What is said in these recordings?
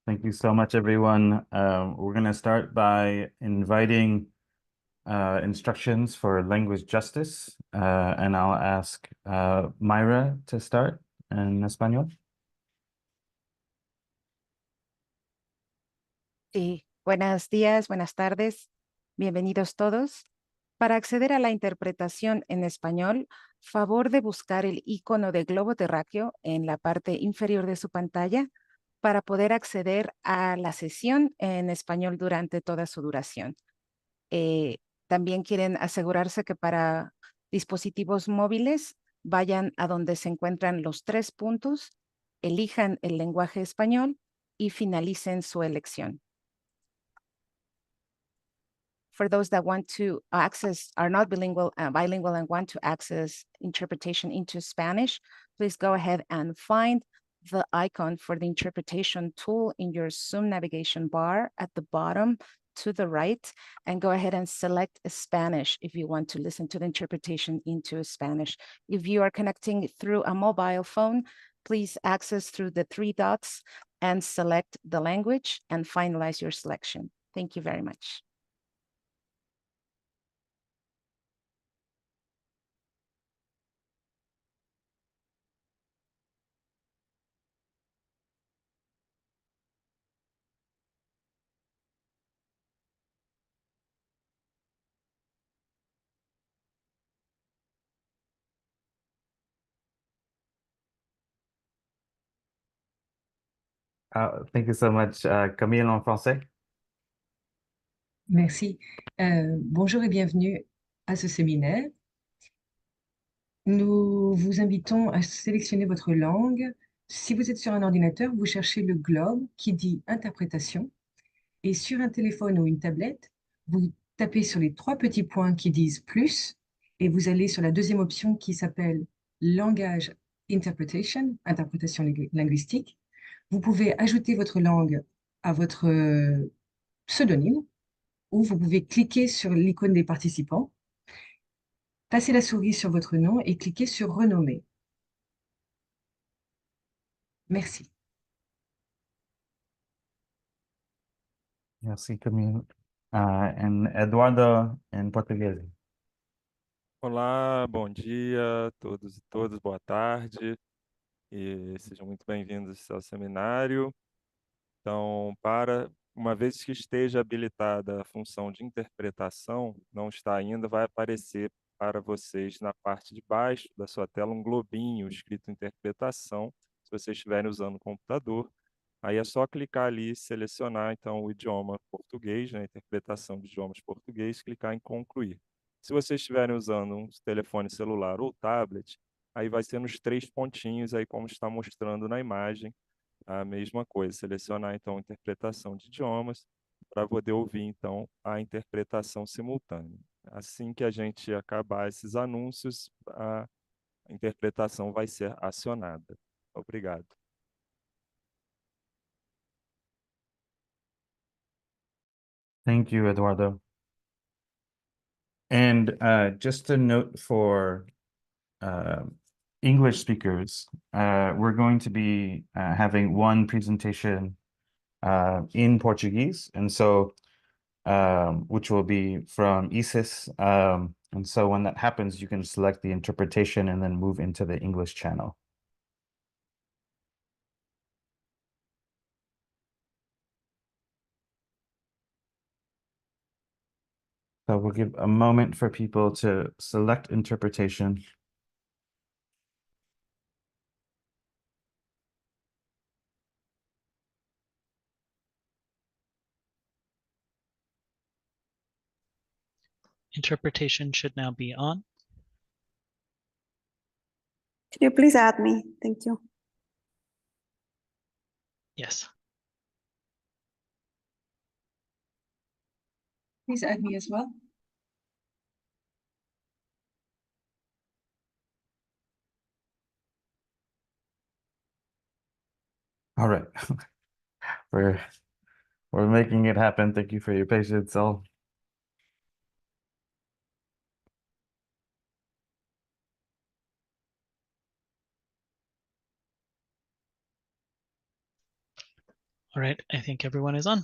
Thank you so much, everyone. We're going to start by inviting instructions for language justice, and I'll ask Myra to start in español. Sí, buenos días, buenas tardes, bienvenidos todos. Para acceder a la interpretación en español, favor de buscar el icono de globo terráqueo en la parte inferior de su pantalla para poder acceder a la sesión en español durante toda su duración. También quieren asegurarse que para dispositivos móviles vayan a donde se encuentran los 3 puntos, elijan el lenguaje español y finalicen su elección. For those that want to access, are not bilingual and want to access interpretation into Spanish, please go ahead and find the icon for the interpretation tool in your Zoom navigation bar at the bottom to the right, and go ahead and select Spanish if you want to listen to the interpretation into Spanish. If you are connecting through a mobile phone, please access through the 3 dots and select the language and finalize your selection. Thank you very much. Thank you so much. Camille en français. Merci. Bonjour et bienvenue à ce séminaire. Nous vous invitons à sélectionner votre langue. Si vous êtes sur un ordinateur, vous cherchez le globe qui dit interprétation. Et sur un téléphone ou une tablette, vous tapez sur les 3 petits points qui disent plus et vous allez sur la deuxième option qui s'appelle langage interpretation, interprétation linguistique. Vous pouvez ajouter votre langue à votre pseudonyme, ou vous pouvez cliquer sur l'icône des participants, passer la souris sur votre nom et cliquer sur renommer. Merci. Merci, Camille. And Eduardo em português. Olá, bom dia a todos e todas, boa tarde, e sejam muito bem-vindos ao seminário. Então, uma vez que esteja habilitada a função de interpretação, não está ainda, vai aparecer para vocês na parte de baixo da sua tela um globinho escrito interpretação, se vocês estiverem usando o computador. Aí é só clicar ali e selecionar, então, o idioma português, né, interpretação de idiomas português, clicar em concluir. Se vocês estiverem usando um telefone celular ou tablet, aí vai ser nos 3 pontinhos, aí como está mostrando na imagem, a mesma coisa. Selecionar, então, interpretação de idiomas, para poder ouvir, então, a interpretação simultânea. Assim que a gente acabar esses anúncios, a interpretação vai ser acionada. Obrigado. Thank you, Eduardo. And just a note for English speakers, we're going to be having one presentation in Portuguese, and so which will be from ISIS. And so when that happens, you can select the interpretation and then move into the English channel. So we'll give a moment for people to select interpretation. Interpretation should now be on. Could you please add me? Thank you. Yes. Please add me as well. All right. We're making it happen. Thank you for your patience. All right, I think everyone is on.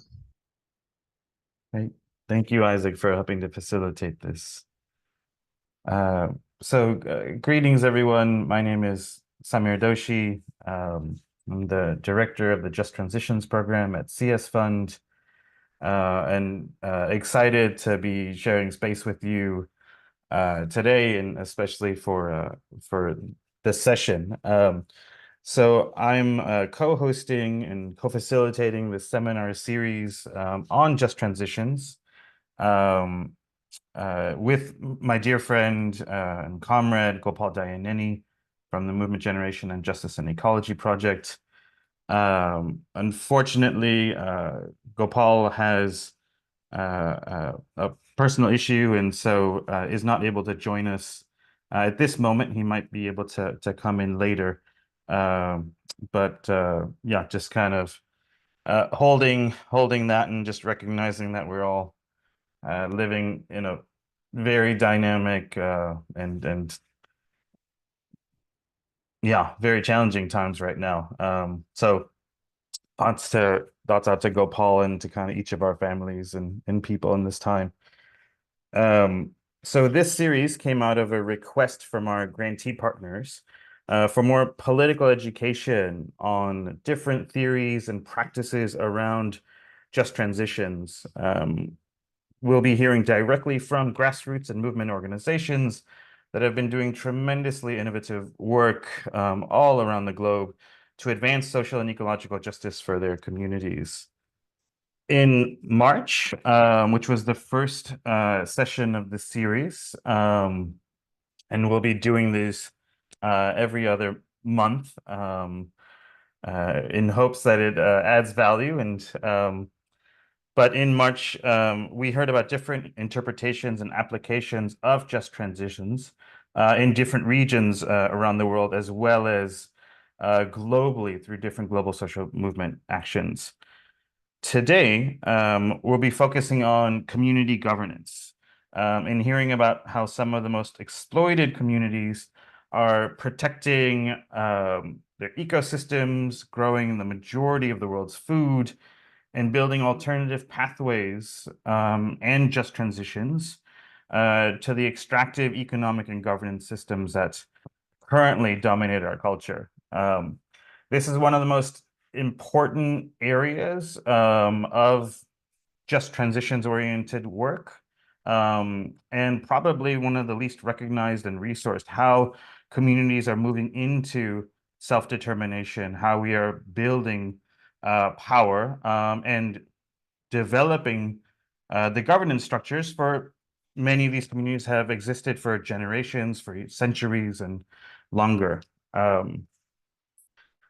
Right. Thank you, Isaac, for helping to facilitate this. Greetings, everyone. My name is Samir Doshi. I'm the director of the Just Transitions program at CS Fund, and excited to be sharing space with you today, and especially for this session. So I'm co-hosting and co-facilitating this seminar series on Just Transitions with my dear friend and comrade Gopal Dayaneni from the Movement Generation and Justice and Ecology Project. Unfortunately, Gopal has a personal issue, and so is not able to join us at this moment. He might be able to come in later, but yeah, just kind of holding that and just recognizing that we're all living in a very dynamic and yeah, very challenging times right now. So thoughts out to Gopal and to kind of each of our families and people in this time. So this series came out of a request from our grantee partners for more political education on different theories and practices around just transitions. We'll be hearing directly from grassroots and movement organizations that have been doing tremendously innovative work all around the globe to advance social and ecological justice for their communities. In March, which was the first session of the series, and we'll be doing this every other month in hopes that it adds value. And but in March, we heard about different interpretations and applications of just transitions in different regions around the world, as well as globally through different global social movement actions. Today, we'll be focusing on community governance and hearing about how some of the most exploited communities are protecting their ecosystems, growing the majority of the world's food, and building alternative pathways and just transitions to the extractive economic and governance systems that currently dominate our culture. This is one of the most important areas of just transitions oriented work, and probably one of the least recognized and resourced, how communities are moving into self-determination, how we are building power and developing the governance structures for many of these communities have existed for generations, for centuries and longer.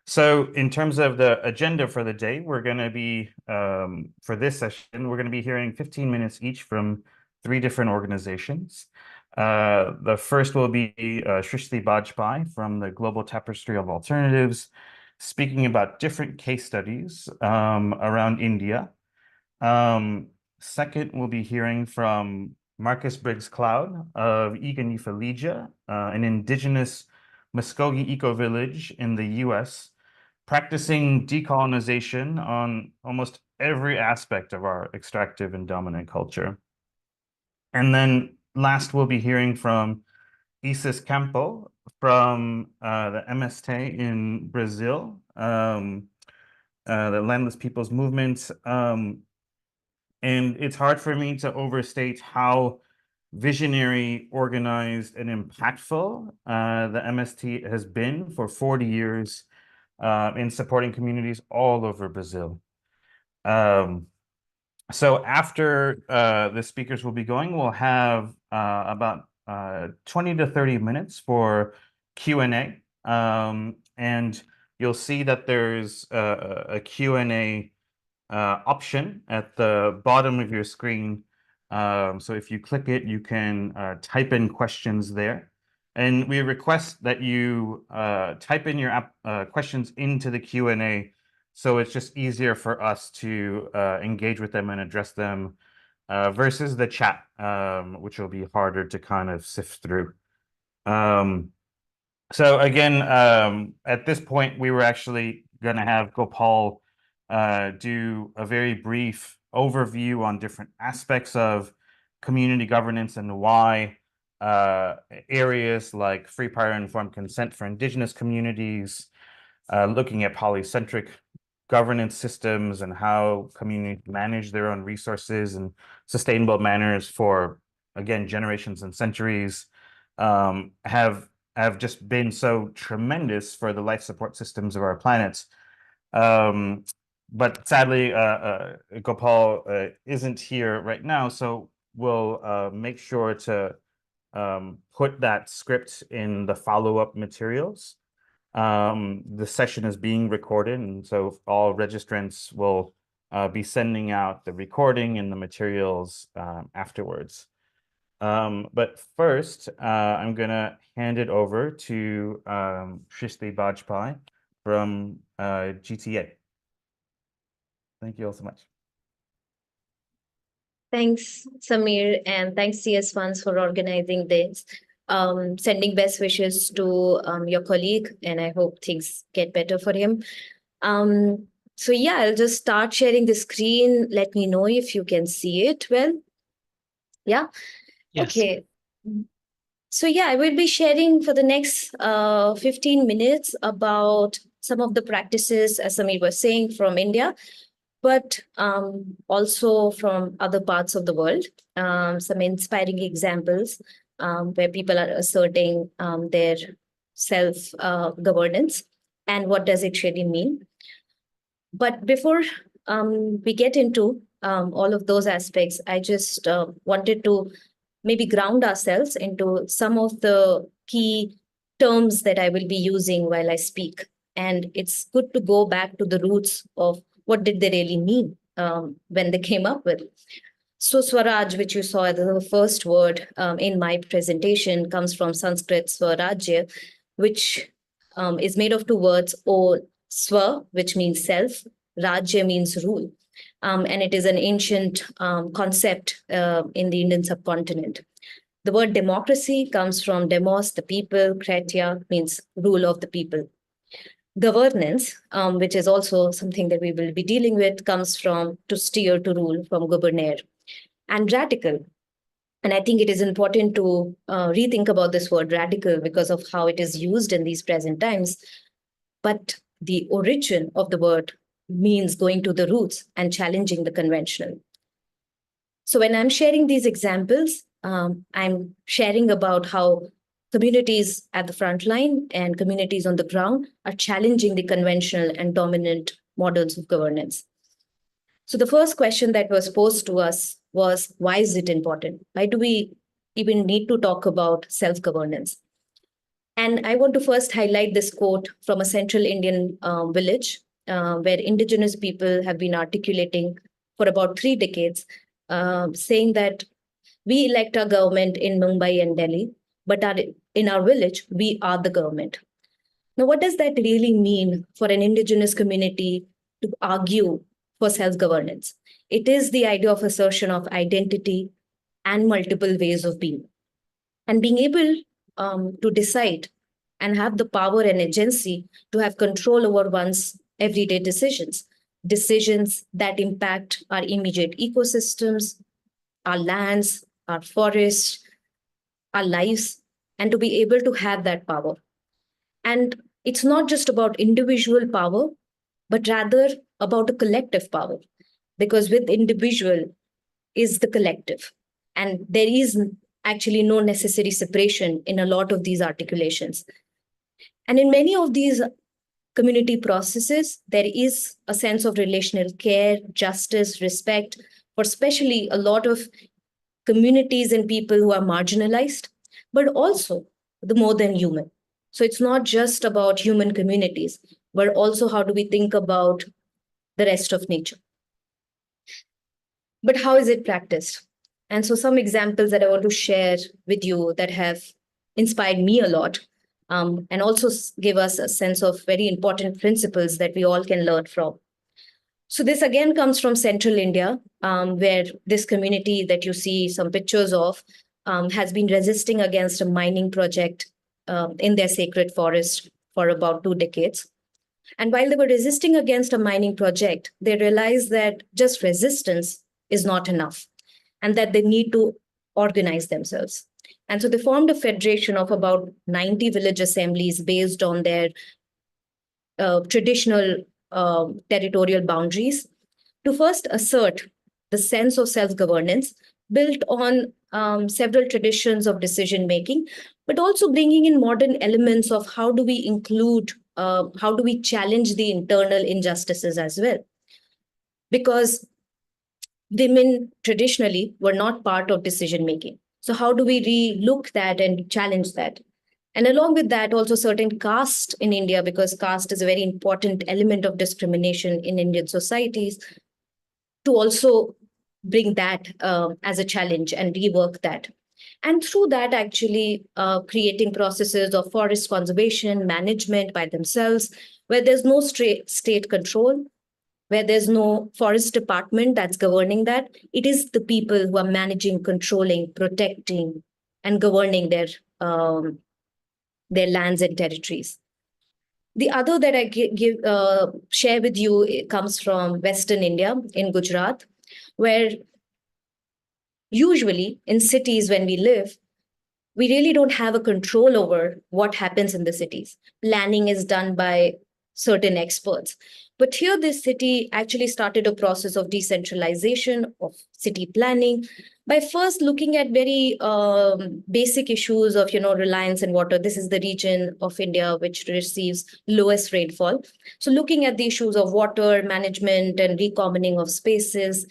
So in terms of the agenda for the day, we're going to be, for this session, we're going to be hearing 15 minutes each from 3 different organizations. The first will be Shrishti Bajpai from the Global Tapestry of Alternatives, speaking about different case studies around India. Second, we'll be hearing from Marcus Briggs-Cloud of Ekvn-Yefolecev, an Indigenous Muscogee ecovillage in the US, practicing decolonization on almost every aspect of our extractive and dominant culture. And then last, we'll be hearing from Isis Campo from the MST in Brazil, the Landless Peoples Movement. And it's hard for me to overstate how visionary, organized, and impactful the MST has been for 40 years in supporting communities all over Brazil. So after the speakers will be going, we'll have about 20 to 30 minutes for Q&A. And you'll see that there's a Q&A option at the bottom of your screen. So if you click it, you can type in questions there. And we request that you type in your questions into the Q&A, so it's just easier for us to engage with them and address them versus the chat, which will be harder to kind of sift through. So again, at this point, we were actually going to have Gopal do a very brief overview on different aspects of community governance and why areas like free, prior, and informed consent for Indigenous communities, looking at polycentric governance systems and how communities manage their own resources in sustainable manners for, again, generations and centuries, have just been so tremendous for the life support systems of our planet. But sadly, Gopal isn't here right now, so we'll make sure to put that script in the follow-up materials. The session is being recorded, and so all registrants will be sending out the recording and the materials afterwards. But first, I'm gonna hand it over to Shristi Bajpai from GTA. Thank you all so much. Thanks, Samir, and thanks CS Funds for organizing this. Sending best wishes to your colleague, and I hope things get better for him. So yeah, I'll just start sharing the screen. Let me know if you can see it well. Yeah? Yes. Okay. So yeah, I will be sharing for the next 15 minutes about some of the practices, as Samir was saying, from India, but also from other parts of the world. Some inspiring examples where people are asserting their self-governance and what does it really mean. But before we get into all of those aspects, I just wanted to maybe ground ourselves into some of the key terms that I will be using while I speak. And it's good to go back to the roots of what did they really mean when they came up with. So Swaraj, which you saw as the first word in my presentation, comes from Sanskrit Swarajya, which is made of two words, O Swa, which means self, Rajya means rule. And it is an ancient concept in the Indian subcontinent. The word democracy comes from demos, the people, kratia means rule of the people. Governance, which is also something that we will be dealing with, comes from to steer, to rule, from governer. And radical, and I think it is important to rethink about this word radical because of how it is used in these present times. But the origin of the word means going to the roots and challenging the conventional. So when I'm sharing these examples, I'm sharing about how communities at the front line and communities on the ground are challenging the conventional and dominant models of governance. So the first question that was posed to us was, why is it important? Why do we even need to talk about self-governance? And I want to first highlight this quote from a central Indian village where Indigenous people have been articulating for about 3 decades, saying that we elect our government in Mumbai and Delhi, but in our village, we are the government. Now, what does that really mean for an Indigenous community to argue for self-governance? It is the idea of assertion of identity and multiple ways of being. And being able to decide and have the power and agency to have control over one's everyday decisions that impact our immediate ecosystems, our lands, our forests, our lives, and to be able to have that power. And it's not just about individual power, but rather about a collective power, because with individual is the collective. And there is actually no necessary separation in a lot of these articulations. And in many of these community processes, there is a sense of relational care, justice, respect for especially a lot of communities and people who are marginalized, but also the more than human. So it's not just about human communities, but also how do we think about the rest of nature. But how is it practiced? And so some examples that I want to share with you that have inspired me a lot, and also give us a sense of very important principles that we all can learn from. So this again comes from central India, where this community that you see some pictures of has been resisting against a mining project in their sacred forest for about 2 decades. And while they were resisting against a mining project, they realized that just resistance is not enough and that they need to organize themselves. And so they formed a federation of about 90 village assemblies based on their traditional territorial boundaries to first assert the sense of self-governance built on several traditions of decision-making, but also bringing in modern elements of how do we include, how do we challenge the internal injustices as well? Because women traditionally were not part of decision-making. So how do we re-look that and challenge that? And along with that, also certain caste in India, because caste is a very important element of discrimination in Indian societies, to also bring that as a challenge and rework that. And through that, actually creating processes of forest conservation, management by themselves, where there's no state control, where there's no forest department that's governing that. It is the people who are managing, controlling, protecting, and governing their lands and territories. The other that I share with you comes from Western India in Gujarat, where usually in cities when we live, we really don't have a control over what happens in the cities. Planning is done by certain experts. But here, this city actually started a process of decentralization of city planning by first looking at very basic issues of, reliance on water. This is the region of India which receives lowest rainfall. So looking at the issues of water management and recommoning of spaces,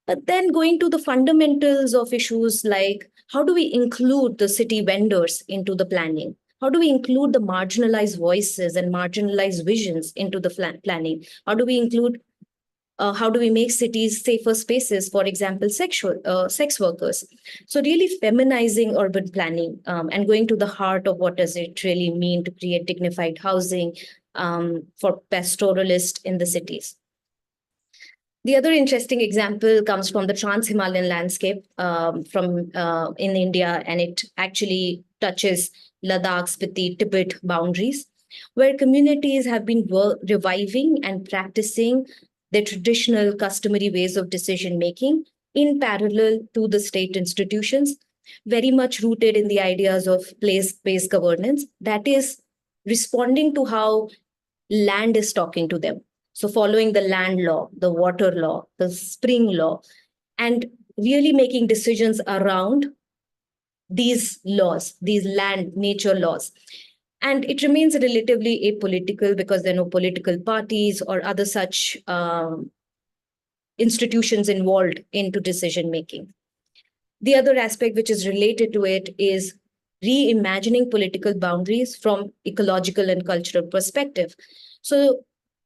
but then going to the fundamentals of issues like how do we include the city vendors into the planning? How do we include the marginalized voices and marginalized visions into the planning? How do we include, how do we make cities safer spaces, for example, sex workers? So really feminizing urban planning and going to the heart of what does it really mean to create dignified housing for pastoralists in the cities. The other interesting example comes from the Trans-Himalayan landscape in India, and it actually touches Ladakh, Spiti, Tibet boundaries, where communities have been reviving and practicing their traditional customary ways of decision-making in parallel to the state institutions, very much rooted in the ideas of place-based governance, that is responding to how land is talking to them. So following the land law, the water law, the spring law, and really making decisions around these laws, these land nature laws. And it remains relatively apolitical because there are no political parties or other such institutions involved into decision making. The other aspect which is related to it is reimagining political boundaries from ecological and cultural perspective. So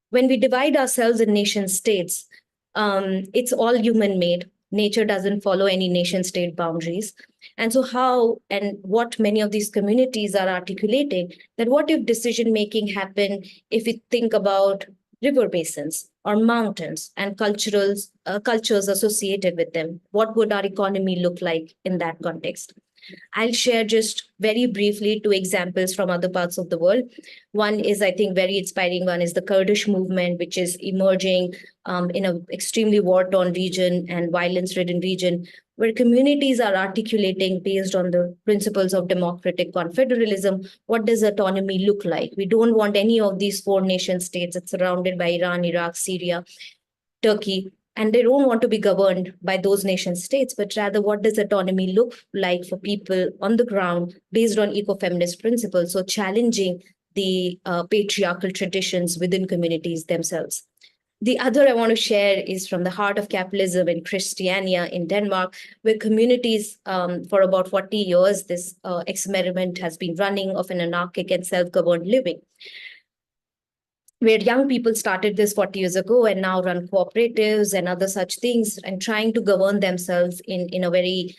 when we divide ourselves in nation states, it's all human made. Nature doesn't follow any nation state boundaries. And so how and what many of these communities are articulating, that what if decision making happen if we think about river basins or mountains and cultures associated with them? What would our economy look like in that context? I'll share just very briefly 2 examples from other parts of the world. One is, I think, very inspiring one is the Kurdish movement, which is emerging in an extremely war-torn region and violence-ridden region, where communities are articulating based on the principles of democratic confederalism, what does autonomy look like? We don't want any of these 4 nation states that's surrounded by Iran, Iraq, Syria, Turkey, and they don't want to be governed by those nation states, but rather what does autonomy look like for people on the ground based on eco-feminist principles, so challenging the patriarchal traditions within communities themselves. The other I want to share is from the heart of capitalism in Christiania in Denmark, where communities for about 40 years, this experiment has been running of an anarchic and self-governed living, where young people started this 40 years ago and now run cooperatives and other such things and trying to govern themselves in a very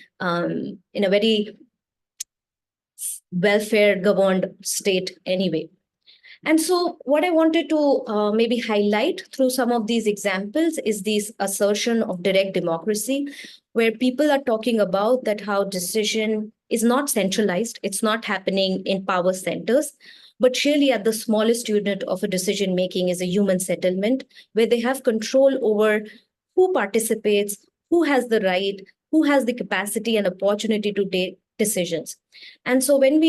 welfare governed state anyway. And so what I wanted to maybe highlight through some of these examples is this assertion of direct democracy, where people are talking about that how decision is not centralized, it's not happening in power centers, But really at the smallest unit of a decision making is a human settlement, where they have control over who participates, who has the right, who has the capacity and opportunity to take decisions. And so when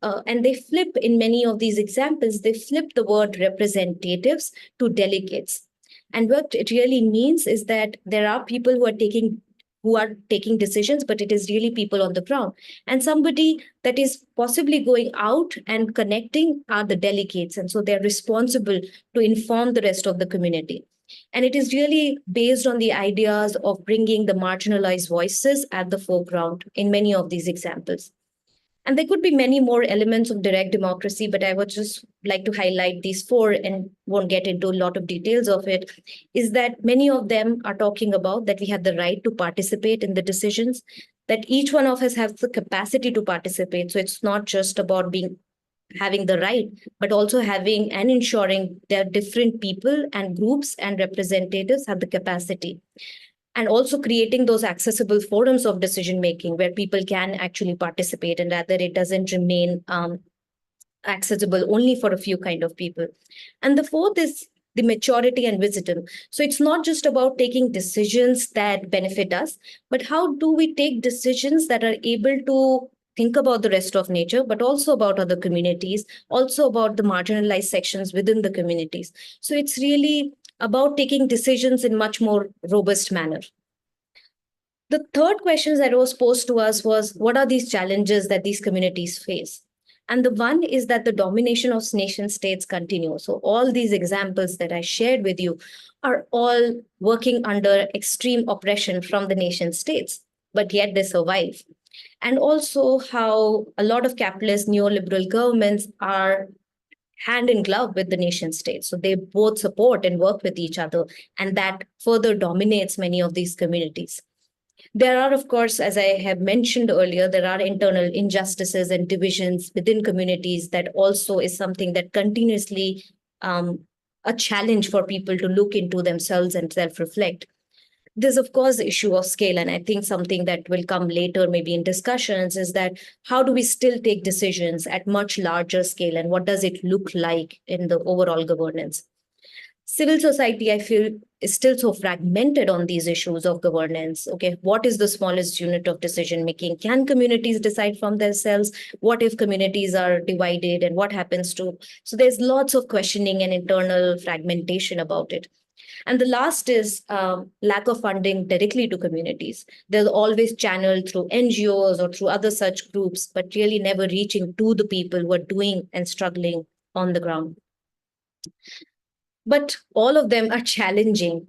and they flip in many of these examples, they flip the word representatives to delegates. And what it really means is that there are people who are taking decisions, but it is really people on the ground. And somebody that is possibly going out and connecting are the delegates. And so they're responsible to inform the rest of the community. And it is really based on the ideas of bringing the marginalized voices at the foreground in many of these examples. And there could be many more elements of direct democracy, but I would just like to highlight these four and won't get into a lot of details of it, is that many of them are talking about that we have the right to participate in the decisions, that each one of us has the capacity to participate. So it's not just about having the right, but also having and ensuring that different people and groups and representatives have the capacity. And also creating those accessible forums of decision making where people can actually participate, and rather it doesn't remain accessible only for a few kind of people. And the fourth is the maturity and wisdom. So it's not just about taking decisions that benefit us, but how do we take decisions that are able to think about the rest of nature, but also about other communities, also about the marginalized sections within the communities. So it's really about taking decisions in much more robust manner. The third question that was posed to us was, what are these challenges that these communities face? And the one is that the domination of nation states continue. So all these examples that I shared with you are all working under extreme oppression from the nation states, but yet they survive. And also how a lot of capitalist neoliberal governments are hand in glove with the nation states. So they both support and work with each other, and that further dominates many of these communities. There are, of course, as I have mentioned earlier, there are internal injustices and divisions within communities that also is something that continuously a challenge for people to look into themselves and self-reflect. There's, of course, the issue of scale. And I think something that will come later, maybe in discussions, is that how do we still take decisions at much larger scale? And what does it look like in the overall governance? Civil society, I feel, is still so fragmented on these issues of governance. Okay, what is the smallest unit of decision making? Can communities decide from themselves? What if communities are divided, and what happens to? So there's lots of questioning and internal fragmentation about it. And the last is lack of funding directly to communities. They're always channeled through NGOs or through other such groups, but really never reaching to the people who are doing and struggling on the ground. But all of them are challenging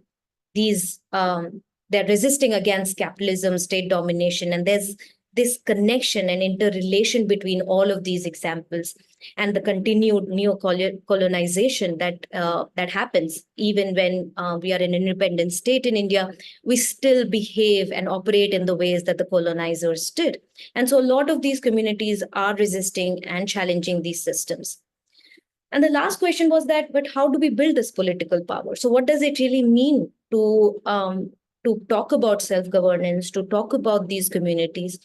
these, they're resisting against capitalism, state domination, and there's this connection and interrelation between all of these examples and the continued neo-colonization that happens. Even when we are an independent state in India, we still behave and operate in the ways that the colonizers did. And so a lot of these communities are resisting and challenging these systems. And the last question was that, but how do we build this political power? So what does it really mean to talk about self-governance, to talk about these communities?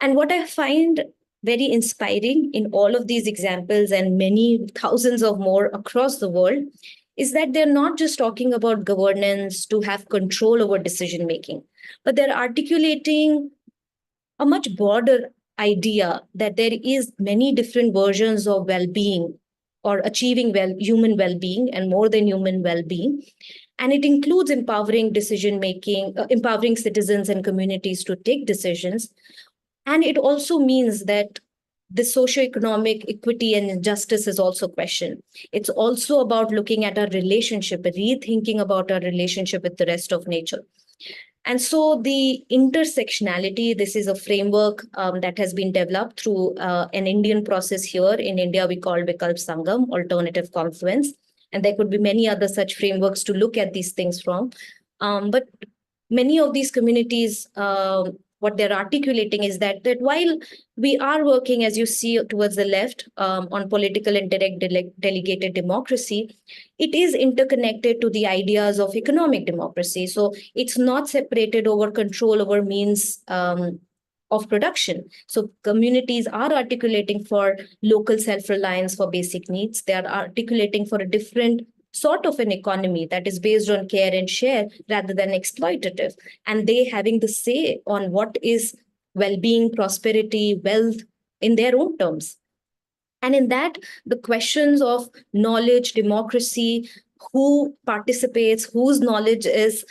And what I find very inspiring in all of these examples and many thousands of more across the world is that they're not just talking about governance to have control over decision-making, but they're articulating a much broader idea that there is many different versions of well-being or achieving human well-being and more than human well-being. And it includes empowering decision-making, empowering citizens and communities to take decisions. And it also means that the socioeconomic equity and justice is also questioned. It's also about looking at our relationship, rethinking about our relationship with the rest of nature. And so the intersectionality, this is a framework that has been developed through an Indian process here. In India, we call Vikalp Sangam, alternative confluence. And there could be many other such frameworks to look at these things from. But many of these communities, what they're articulating is that while we are working, as you see towards the left, on political and direct delegated democracy, it is interconnected to the ideas of economic democracy. So it's not separated over control over means of production. So communities are articulating for local self-reliance for basic needs. They are articulating for a different sort of an economy that is based on care and share rather than exploitative. And they having the say on what is well-being, prosperity, wealth in their own terms. And in that, the questions of knowledge, democracy, who participates, whose knowledge is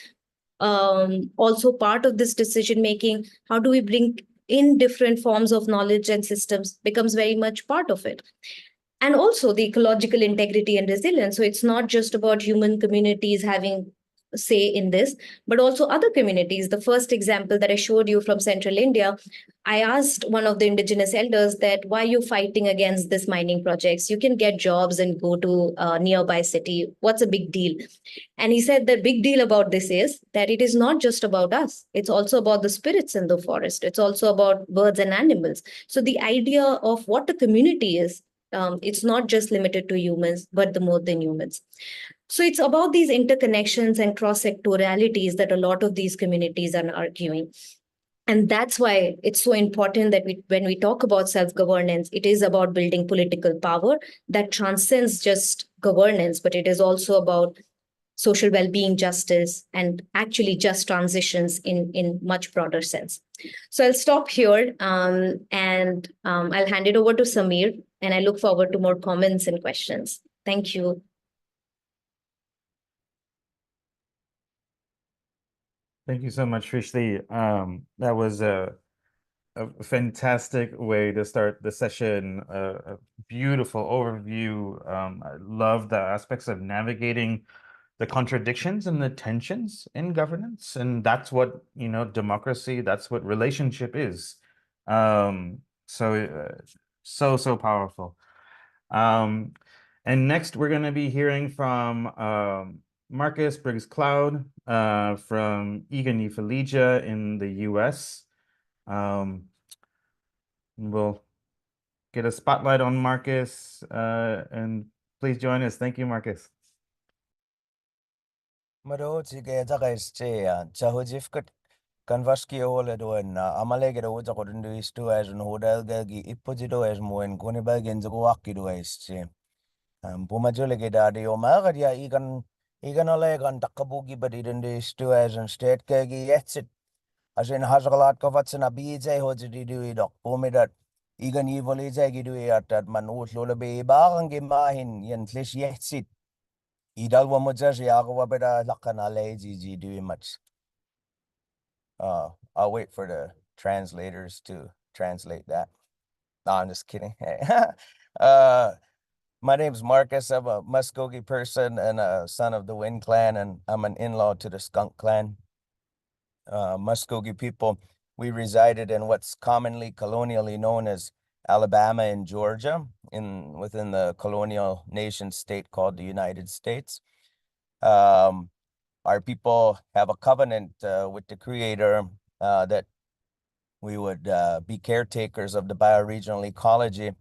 also part of this decision making, how do we bring in different forms of knowledge and systems becomes very much part of it. And also the ecological integrity and resilience. So it's not just about human communities having say in this, but also other communities. The first example that I showed you from central India, I asked one of the indigenous elders that, why are you fighting against this mining projects? You can get jobs and go to a nearby city. What's a big deal? And he said the big deal about this is that it is not just about us. It's also about the spirits in the forest. It's also about birds and animals. So the idea of what a community is, it's not just limited to humans, but the more than humans. So it's about these interconnections and cross-sectorialities that a lot of these communities are arguing. And that's why it's so important that when we talk about self-governance, it is about building political power that transcends just governance, but it is also about social well-being, justice, and actually just transitions in much broader sense. So I'll stop here and I'll hand it over to Samir, and I look forward to more comments and questions. Thank you. Thank you so much, Shrishti. That was a fantastic way to start the session, a beautiful overview. I love the aspects of navigating the contradictions and the tensions in governance. And that's what, democracy, that's what relationship is. So powerful. And next, we're going to be hearing from Marcus Briggs-Cloud from Ekvn-Yefolecev in the US. We'll get a spotlight on Marcus, and please join us. Thank you, Marcus. Kanvaski ole doen amalege do uja kodundu istu as no hodal gagi ipojido as moen koneba genzo waki do ische. Pumajole ge dadi o magaria igan ole gan takabugi badidundu istu as and state gagi yetsit. As in Hazgalat Kovatsana BJ Hojidi do it, Pomidat, Egan Yefolecev gidu at Manus Lulabe Barangi Mahin, Yen Klish Yetsit. Idal Wamujas Yagawabeda Lakanale Gigi doing much. I'll wait for the translators to translate that. No, I'm just kidding. My name's Marcus. I'm a Muscogee person and a son of the Wind Clan, and I'm an in-law to the Skunk Clan. Muscogee people, we resided in what's commonly colonially known as Alabama and Georgia, within the colonial nation state called the United States. Our people have a covenant with the Creator that we would be caretakers of the bioregional ecology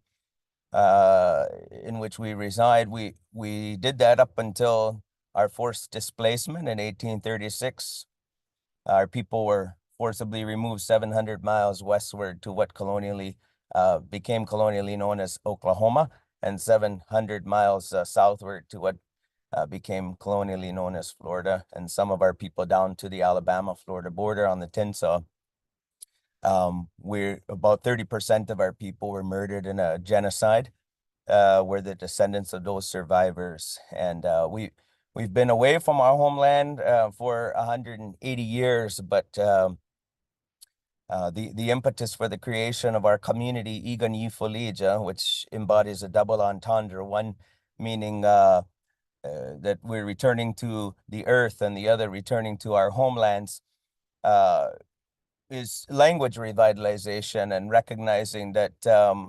in which we reside. We did that up until our forced displacement in 1836. Our people were forcibly removed 700 miles westward to what became colonially known as Oklahoma, and 700 miles southward to what became colonially known as Florida, and some of our people down to the Alabama-Florida border on the Tinsaw. We're about 30% of our people were murdered in a genocide. We're the descendants of those survivors, and we've been away from our homeland for 180 years, but the impetus for the creation of our community, Ekvn-Yefolecev, which embodies a double entendre, one meaning that we're returning to the earth and the other returning to our homelands, is language revitalization and recognizing that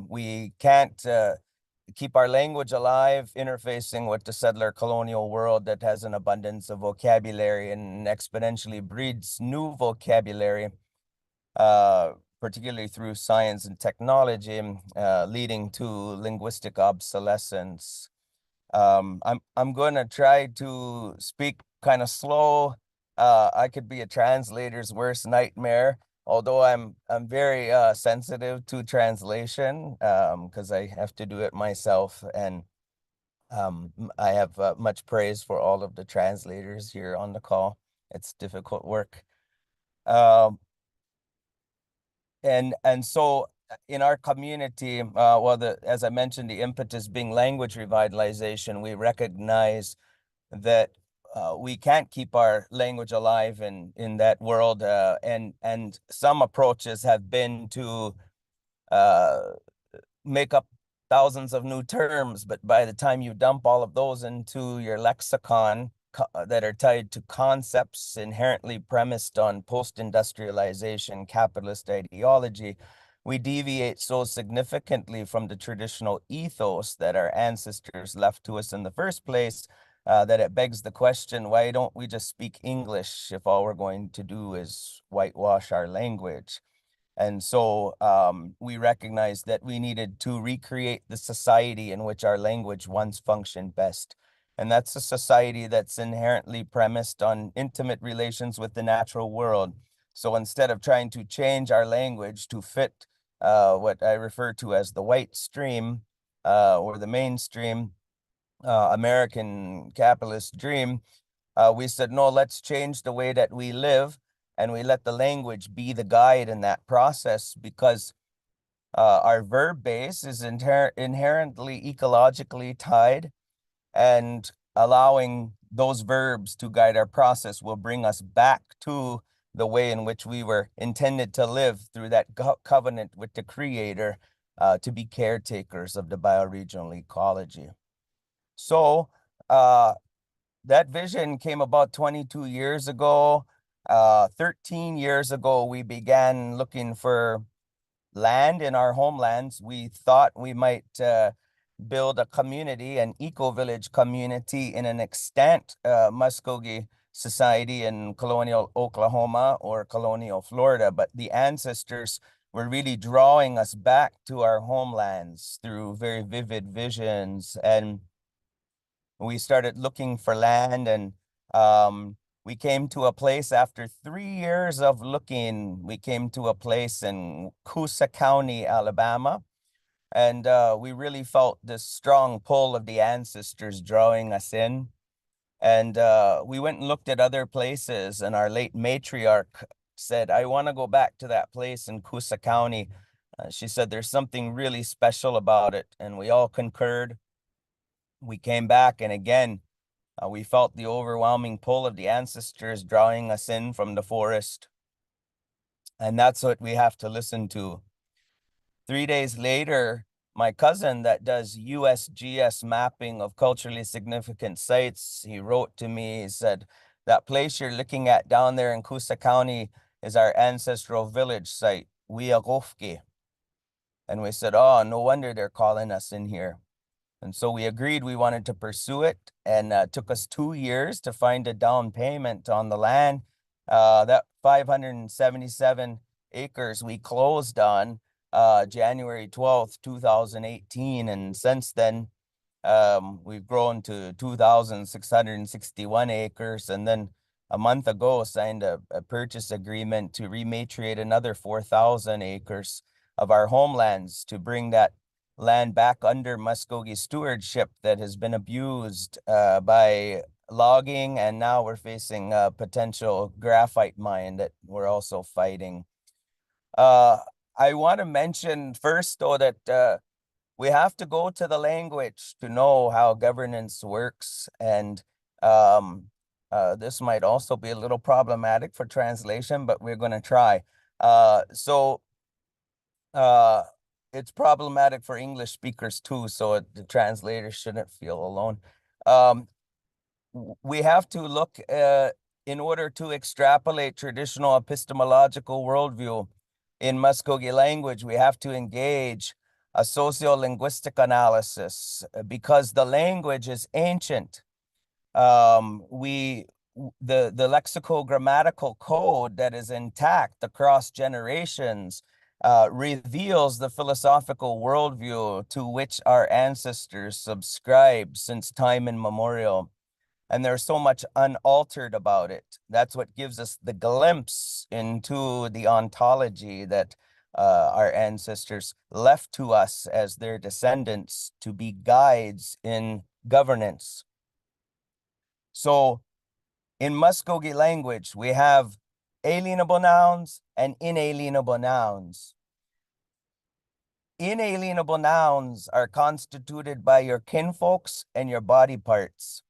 we can't keep our language alive, interfacing with the settler colonial world that has an abundance of vocabulary and exponentially breeds new vocabulary, particularly through science and technology, leading to linguistic obsolescence. I'm going to try to speak kind of slow. I could be a translator's worst nightmare. although I'm very sensitive to translation, because I have to do it myself, and I have much praise for all of the translators here on the call. It's difficult work. And so in our community, as I mentioned, the impetus being language revitalization, we recognize that we can't keep our language alive in that world, and some approaches have been to make up thousands of new terms, but by the time you dump all of those into your lexicon that are tied to concepts inherently premised on post-industrialization capitalist ideology, we deviate so significantly from the traditional ethos that our ancestors left to us in the first place, that it begs the question, why don't we just speak English if all we're going to do is whitewash our language? And so we recognized that we needed to recreate the society in which our language once functioned best. And that's a society that's inherently premised on intimate relations with the natural world. So instead of trying to change our language to fit what I refer to as the white stream or the mainstream American capitalist dream, we said, no, let's change the way that we live, and we let the language be the guide in that process, because our verb base is inherently ecologically tied, and allowing those verbs to guide our process will bring us back to the way in which we were intended to live through that covenant with the Creator, to be caretakers of the bioregional ecology. So that vision came about 22 years ago. 13 years ago, we began looking for land in our homelands. We thought we might build a community, an eco-village community in an extant Muscogee society in colonial Oklahoma or colonial Florida, but the ancestors were really drawing us back to our homelands through very vivid visions. And we started looking for land, and we came to a place after 3 years of looking. We came to a place in Coosa County, Alabama, and we really felt this strong pull of the ancestors drawing us in. And we went and looked at other places, and our late matriarch said, I want to go back to that place in Coosa County. She said, there's something really special about it, and we all concurred. We came back, and again, we felt the overwhelming pull of the ancestors drawing us in from the forest. And that's what we have to listen to. 3 days later, my cousin that does USGS mapping of culturally significant sites, he wrote to me, he said, that place you're looking at down there in Coosa County is our ancestral village site, Wiagofke. And we said, oh, no wonder they're calling us in here. And so we agreed we wanted to pursue it, and took us 2 years to find a down payment on the land. That 577 acres we closed on January 12th, 2018. And since then, we've grown to 2,661 acres. And then a month ago, signed a purchase agreement to rematriate another 4,000 acres of our homelands to bring that land back under Muscogee stewardship that has been abused by logging, and now we're facing a potential graphite mine that we're also fighting. I want to mention first, though, that we have to go to the language to know how governance works, and this might also be a little problematic for translation, but we're going to try. It's problematic for English speakers too, so the translators shouldn't feel alone. We have to look, in order to extrapolate traditional epistemological worldview in Muscogee language, we have to engage a sociolinguistic analysis, because the language is ancient. The lexicogrammatical code that is intact across generations reveals the philosophical worldview to which our ancestors subscribed since time immemorial. and there's so much unaltered about it. That's what gives us the glimpse into the ontology that our ancestors left to us as their descendants to be guides in governance. So in Muscogee language, we have alienable nouns and inalienable nouns. Inalienable nouns are constituted by your kinfolks and your body parts.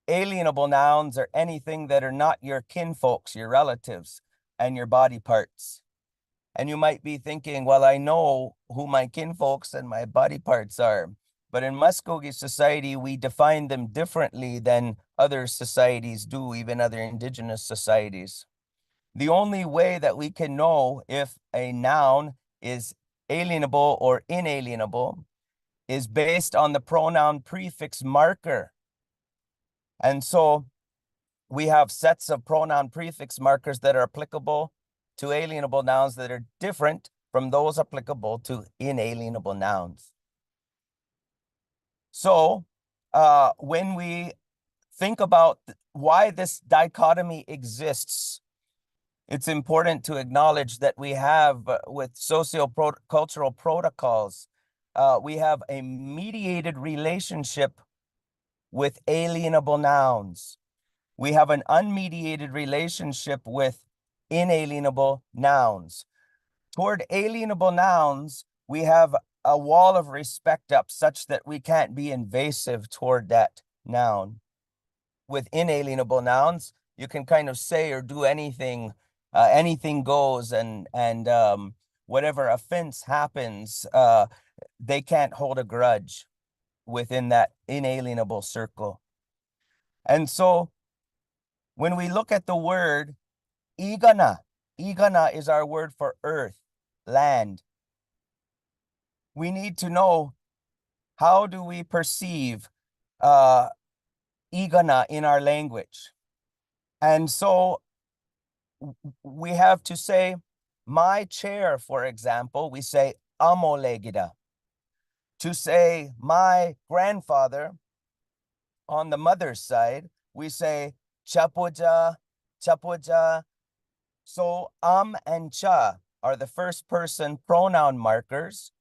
Alienable nouns are anything that are not your kinfolks, your relatives, and your body parts. And you might be thinking, well, I know who my kinfolks and my body parts are. But in Muscogee society, we define them differently than other societies do, even other indigenous societies. The only way that we can know if a noun is alienable or inalienable is based on the pronoun prefix marker. And so we have sets of pronoun prefix markers that are applicable to alienable nouns that are different from those applicable to inalienable nouns. So when we think about why this dichotomy exists, it's important to acknowledge that we have, with socio-cultural protocols, we have a mediated relationship with alienable nouns. We have an unmediated relationship with inalienable nouns. Toward alienable nouns, we have a wall of respect up such that we can't be invasive toward that noun. With inalienable nouns, you can kind of say or do anything, anything goes, and whatever offense happens, they can't hold a grudge within that inalienable circle. And so when we look at the word igana, igana is our word for earth, land. We need to know, how do we perceive igana in our language? And so we have to say, my chair, for example, we say amolegida. To say my grandfather on the mother's side, we say chapuja, chapuja. So and cha are the first person pronoun markers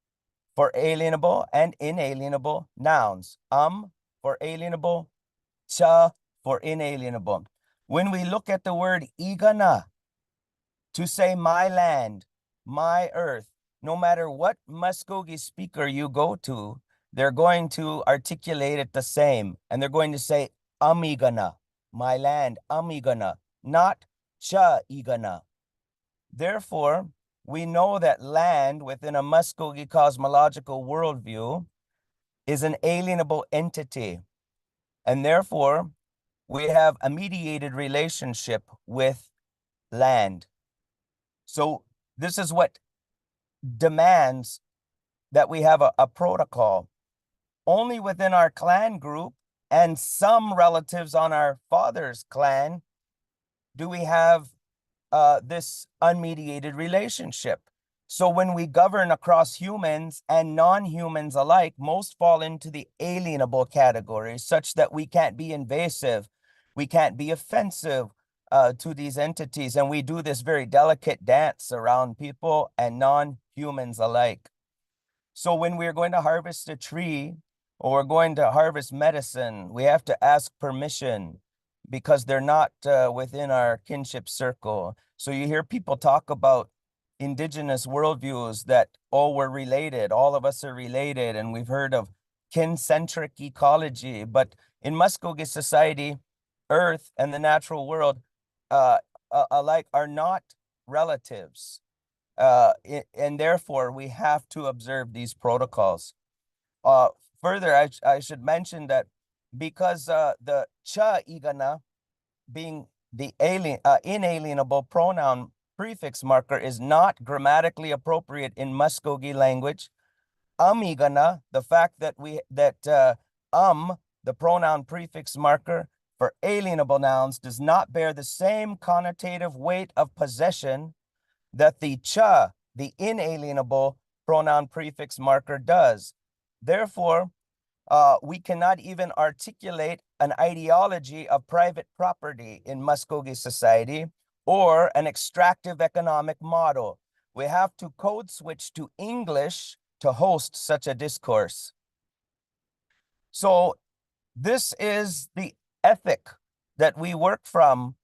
for alienable and inalienable nouns. For alienable, cha for inalienable. When we look at the word igana, to say my land, my earth, no matter what Muscogee speaker you go to, they're going to articulate it the same. And they're going to say amigana, my land, amigana, not cha igana. Therefore, we know that land within a Muscogee cosmological worldview is an alienable entity. And therefore, we have a mediated relationship with land. So this is what demands that we have a protocol. Only within our clan group and some relatives on our father's clan do we have this unmediated relationship. So when we govern across humans and non-humans alike, most fall into the alienable category, such that we can't be invasive, we can't be offensive to these entities, and we do this very delicate dance around people and non-humans alike. So when we're going to harvest a tree or we're going to harvest medicine, we have to ask permission because they're not within our kinship circle. So you hear people talk about indigenous worldviews that, oh, we're related, all of us are related, and we've heard of kin-centric ecology. But in Muscogee society, Earth and the natural world alike are not relatives. And therefore, we have to observe these protocols. Further, I should mention that because the cha igana, being the inalienable pronoun prefix marker, is not grammatically appropriate in Muscogee language, igana, the fact that the pronoun prefix marker for alienable nouns, does not bear the same connotative weight of possession that the cha, the inalienable pronoun prefix marker, does. Therefore, we cannot even articulate an ideology of private property in Muscogee society or an extractive economic model. We have to code switch to English to host such a discourse. So this is the ethic that we work from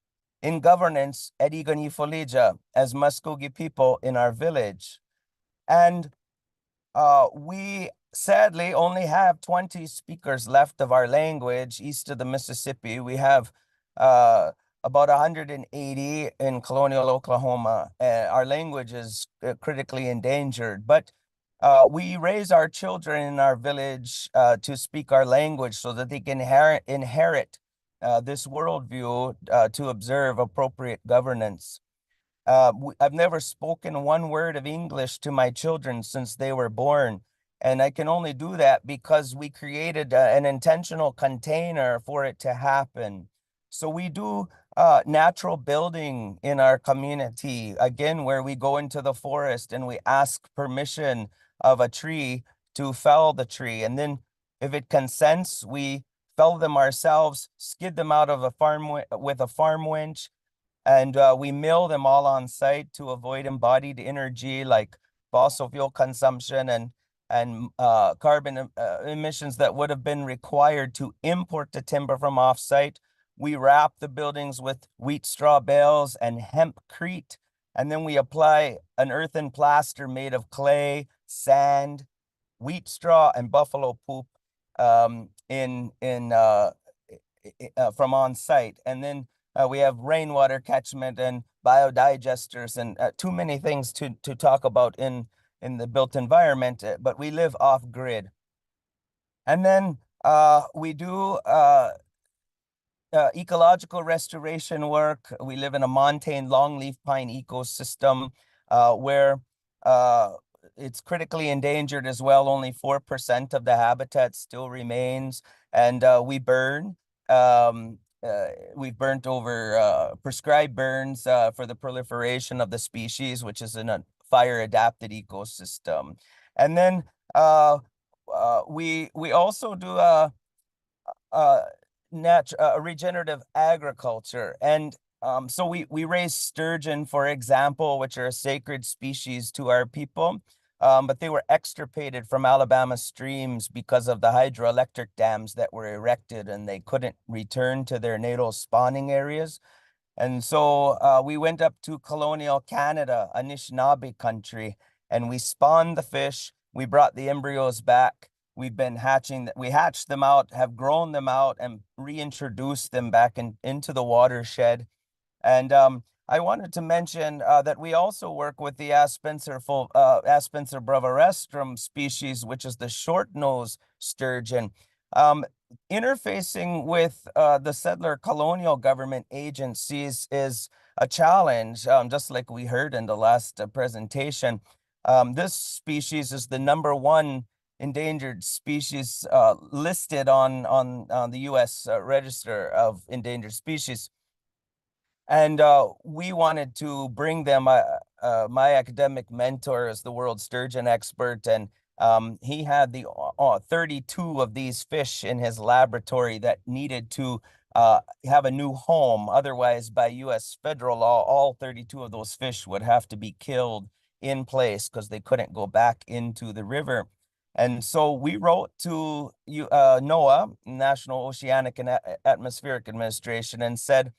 in governance at Ekvn-Yefolecev as Muscogee people in our village. And we sadly only have 20 speakers left of our language east of the Mississippi. We have about 180 in colonial Oklahoma. Our language is critically endangered, but we raise our children in our village to speak our language so that they can inherit this worldview to observe appropriate governance. I've never spoken one word of English to my children since they were born. And I can only do that because we created an intentional container for it to happen. So we do natural building in our community, again, where we go into the forest and we ask permission of a tree to fell the tree. And then if it consents, we fell them ourselves, skid them out of a farm with a farm winch, and we mill them all on site to avoid embodied energy like fossil fuel consumption and carbon emissions that would have been required to import the timber from offsite. We wrap the buildings with wheat straw bales and hempcrete, and then we apply an earthen plaster made of clay, sand, wheat straw, and buffalo poop from on site. And then we have rainwater catchment and biodigesters and too many things to talk about in the built environment, but we live off grid. And then we do ecological restoration work. We live in a montane longleaf pine ecosystem where it's critically endangered as well. Only 4% of the habitat still remains, and we burn. We've burnt over prescribed burns for the proliferation of the species, which is in a fire-adapted ecosystem. And then we also do regenerative agriculture. And so we raise sturgeon, for example, which are a sacred species to our people. But they were extirpated from Alabama streams because of the hydroelectric dams that were erected, and they couldn't return to their natal spawning areas. And so we went up to colonial Canada, Anishinaabe country, and we spawned the fish. We brought the embryos back. We've been we hatched them out, have grown them out, and reintroduced them back into the watershed. And I wanted to mention that we also work with the Aspenser brevirostrum species, which is the short-nosed sturgeon. Interfacing with the settler colonial government agencies is a challenge, just like we heard in the last presentation. This species is the #1 endangered species listed on the U.S. Register of Endangered Species. And we wanted to bring them, my academic mentor is the world sturgeon expert, and he had 32 of these fish in his laboratory that needed to have a new home. Otherwise, by U.S. federal law, all 32 of those fish would have to be killed in place because they couldn't go back into the river. And so we wrote to NOAA, National Oceanic and Atmospheric Administration, and said,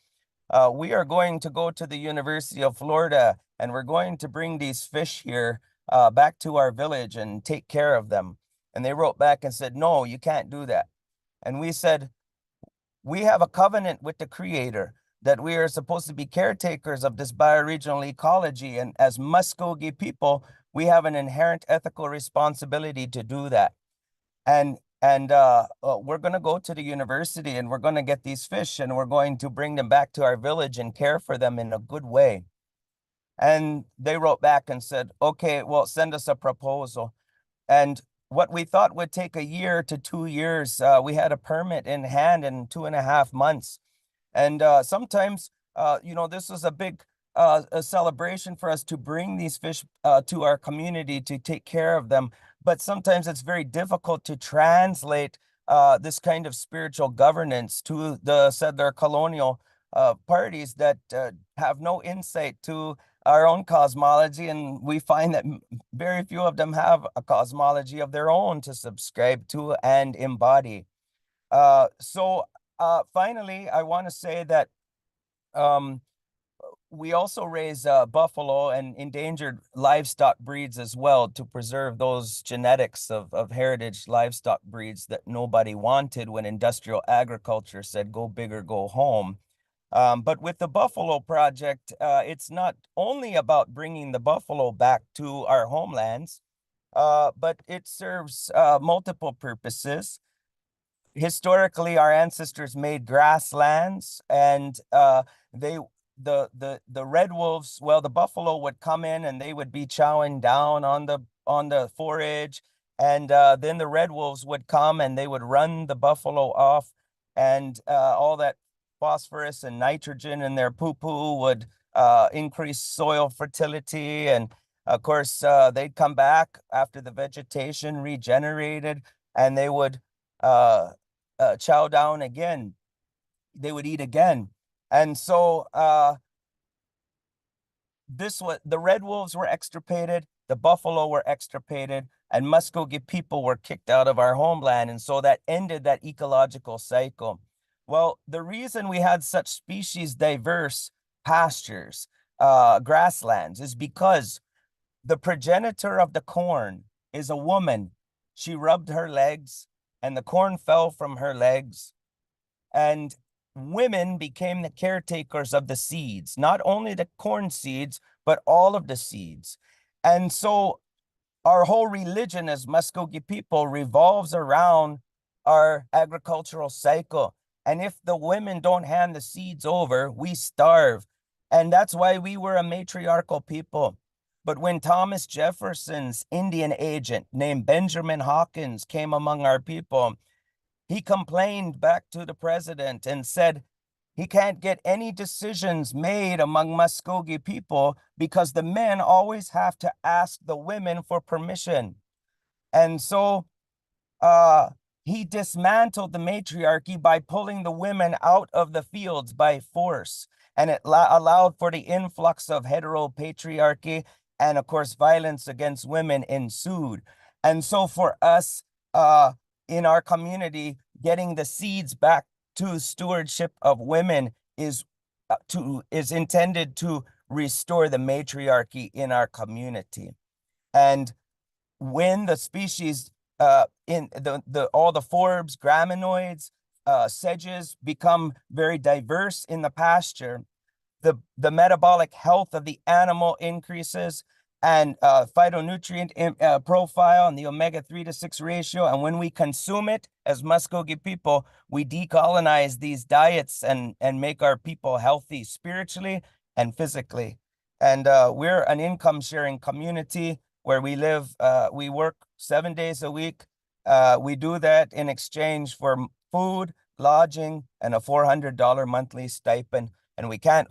we are going to go to the University of Florida, and we're going to bring these fish here back to our village and take care of them. And they wrote back and said, no, you can't do that. And we said, we have a covenant with the Creator that we are supposed to be caretakers of this bioregional ecology. And as Muscogee people, we have an inherent ethical responsibility to do that. And we're going to go to the university, and we're going to get these fish, and we're going to bring them back to our village and care for them in a good way. And they wrote back and said, okay, well, send us a proposal. And what we thought would take 1 year to 2 years, we had a permit in hand in 2.5 months. And sometimes, this was a big a celebration for us to bring these fish to our community to take care of them. But sometimes it's very difficult to translate this kind of spiritual governance to the settler colonial parties that have no insight to our own cosmology, and we find that very few of them have a cosmology of their own to subscribe to and embody. So finally, I want to say that we also raise buffalo and endangered livestock breeds as well to preserve those genetics of heritage livestock breeds that nobody wanted when industrial agriculture said, go big or go home. But with the Buffalo Project, it's not only about bringing the buffalo back to our homelands, but it serves multiple purposes. Historically, our ancestors made grasslands, and the red wolves, well, the buffalo would come in and they would be chowing down on the forage, and then the red wolves would come and they would run the buffalo off, and all that phosphorus and nitrogen in their poo-poo would increase soil fertility, and of course they'd come back after the vegetation regenerated, and they would chow down again. They would eat again. And so the red wolves were extirpated, the buffalo were extirpated, and Muscogee people were kicked out of our homeland. And so that ended that ecological cycle. Well, the reason we had such species diverse pastures, grasslands, is because the progenitor of the corn is a woman. She rubbed her legs and the corn fell from her legs, and women became the caretakers of the seeds, not only the corn seeds, but all of the seeds. And so our whole religion as Muscogee people revolves around our agricultural cycle. And if the women don't hand the seeds over, we starve. And that's why we were a matriarchal people. But when Thomas Jefferson's Indian agent named Benjamin Hawkins came among our people, he complained back to the president and said he can't get any decisions made among Muscogee people because the men always have to ask the women for permission. And so he dismantled the matriarchy by pulling the women out of the fields by force. And it allowed for the influx of heteropatriarchy, and of course, violence against women ensued. And so for us in our community, getting the seeds back to stewardship of women is intended to restore the matriarchy in our community. And when the species in all the forbs, graminoids, sedges become very diverse in the pasture, the metabolic health of the animal increases, and phytonutrient profile and the omega-3 to 6 ratio. And when we consume it as Muscogee people, we decolonize these diets and make our people healthy spiritually and physically. And we're an income sharing community where we live, we work 7 days a week. We do that in exchange for food, lodging, and a $400 monthly stipend. And we can't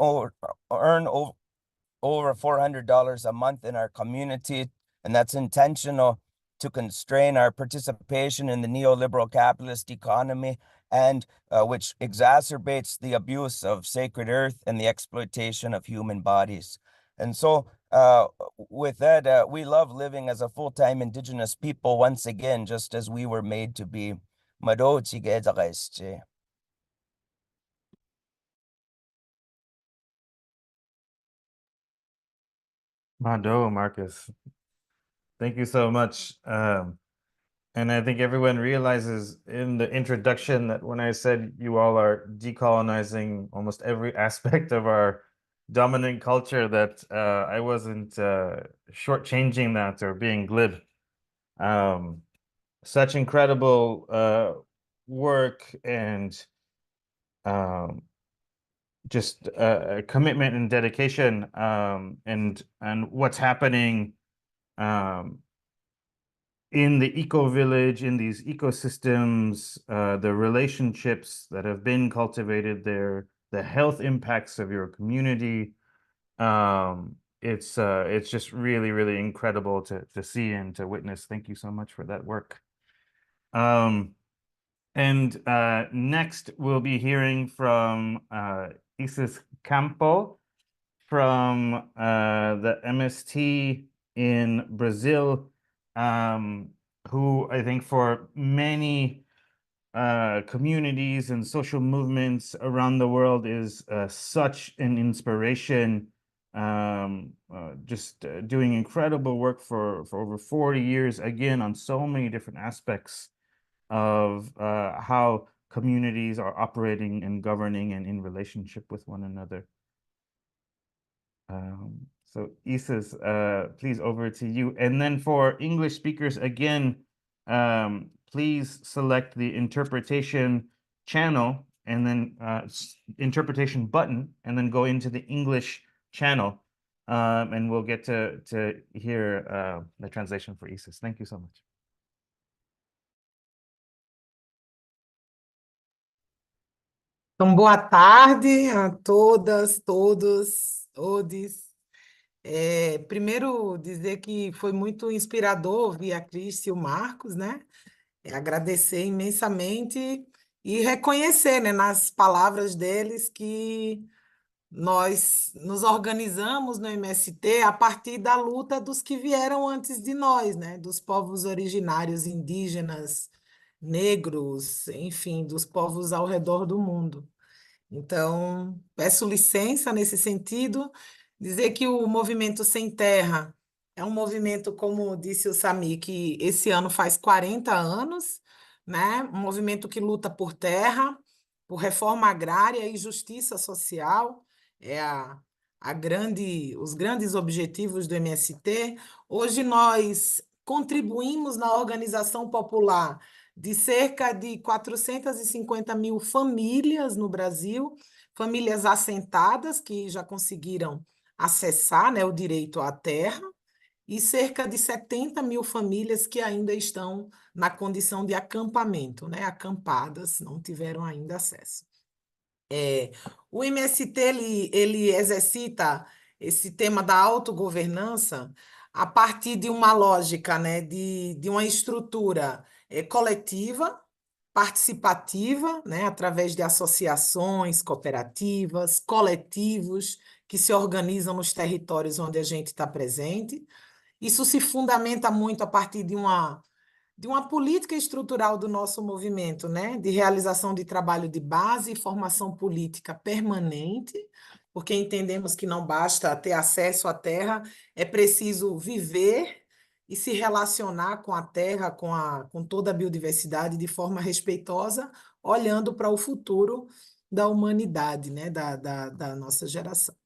earn over $400 a month in our community, and that's intentional to constrain our participation in the neoliberal capitalist economy, and which exacerbates the abuse of sacred earth and the exploitation of human bodies. And so with that, we love living as a full-time Indigenous people once again, just as we were made to be. Mado, Marcus. Thank you so much. And I think everyone realizes in the introduction that when I said you all are decolonizing almost every aspect of our dominant culture, that I wasn't shortchanging that or being glib. Such incredible work and just commitment and dedication, and what's happening in the eco-village, in these ecosystems, the relationships that have been cultivated there, the health impacts of your community. It's just really, really incredible to see and to witness. Thank you so much for that work. And And next, we'll be hearing from Isis Campo from the MST in Brazil, who I think for many communities and social movements around the world is such an inspiration, just doing incredible work for over 40 years, again, on so many different aspects of how communities are operating and governing and in relationship with one another. So Isis, please over to you. And then for English speakers, again, please select the interpretation channel and then interpretation button, and then go into the English channel, and we'll get to hear the translation for Isis. Thank you so much. Então, boa tarde a todas, todos, todes. Primeiro, dizer que foi muito inspirador ouvir a Cris e o Marcos, né? Agradecer imensamente e reconhecer, né, nas palavras deles que nós nos organizamos no MST a partir da luta dos que vieram antes de nós, né? Dos povos originários indígenas, negros, enfim, dos povos ao redor do mundo. Então, peço licença nesse sentido, dizer que o Movimento Sem Terra é um movimento, como disse o Sami, que esse ano faz 40 anos, né? Um movimento que luta por terra, por reforma agrária e justiça social, os grandes objetivos do MST. Hoje nós contribuímos na organização popular de cerca de 450 mil famílias no Brasil, famílias assentadas que já conseguiram acessar, né, o direito à terra, e cerca de 70 mil famílias que ainda estão na condição de acampamento, né, acampadas, não tiveram ainda acesso. O MST ele exercita esse tema da autogovernança a partir de uma lógica, né, de uma estrutura coletiva, participativa, né, através de associações, cooperativas, coletivos que se organizam nos territórios onde a gente está presente. Isso se fundamenta muito a partir de uma política estrutural do nosso movimento, né? De realização de trabalho de base e formação política permanente, porque entendemos que não basta ter acesso à terra, é preciso viver e se relacionar com a terra, com toda a biodiversidade de forma respeitosa, olhando para o futuro da humanidade, né? Da nossa geração.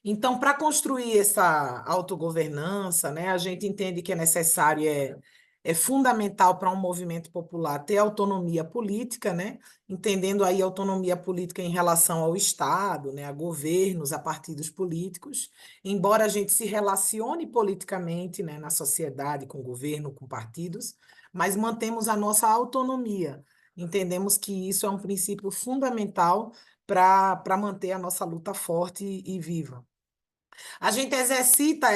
Então, para construir essa autogovernança, né, a gente entende que é necessário, é fundamental para um movimento popular ter autonomia política, né, entendendo aí autonomia política em relação ao Estado, né, a governos, a partidos políticos, embora a gente se relacione politicamente, né, na sociedade, com o governo, com partidos, mas mantemos a nossa autonomia. Entendemos que isso é um princípio fundamental para manter a nossa luta forte e viva. A gente exercita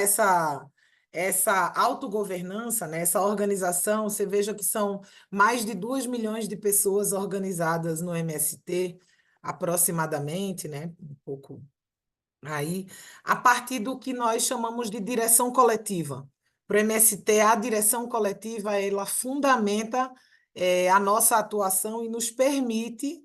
essa autogovernança, né? Essa organização, você veja que são mais de 2 milhões de pessoas organizadas no MST, aproximadamente, né? Um pouco aí, a partir do que nós chamamos de direção coletiva. Para o MST, a direção coletiva, ela fundamenta a nossa atuação e nos permite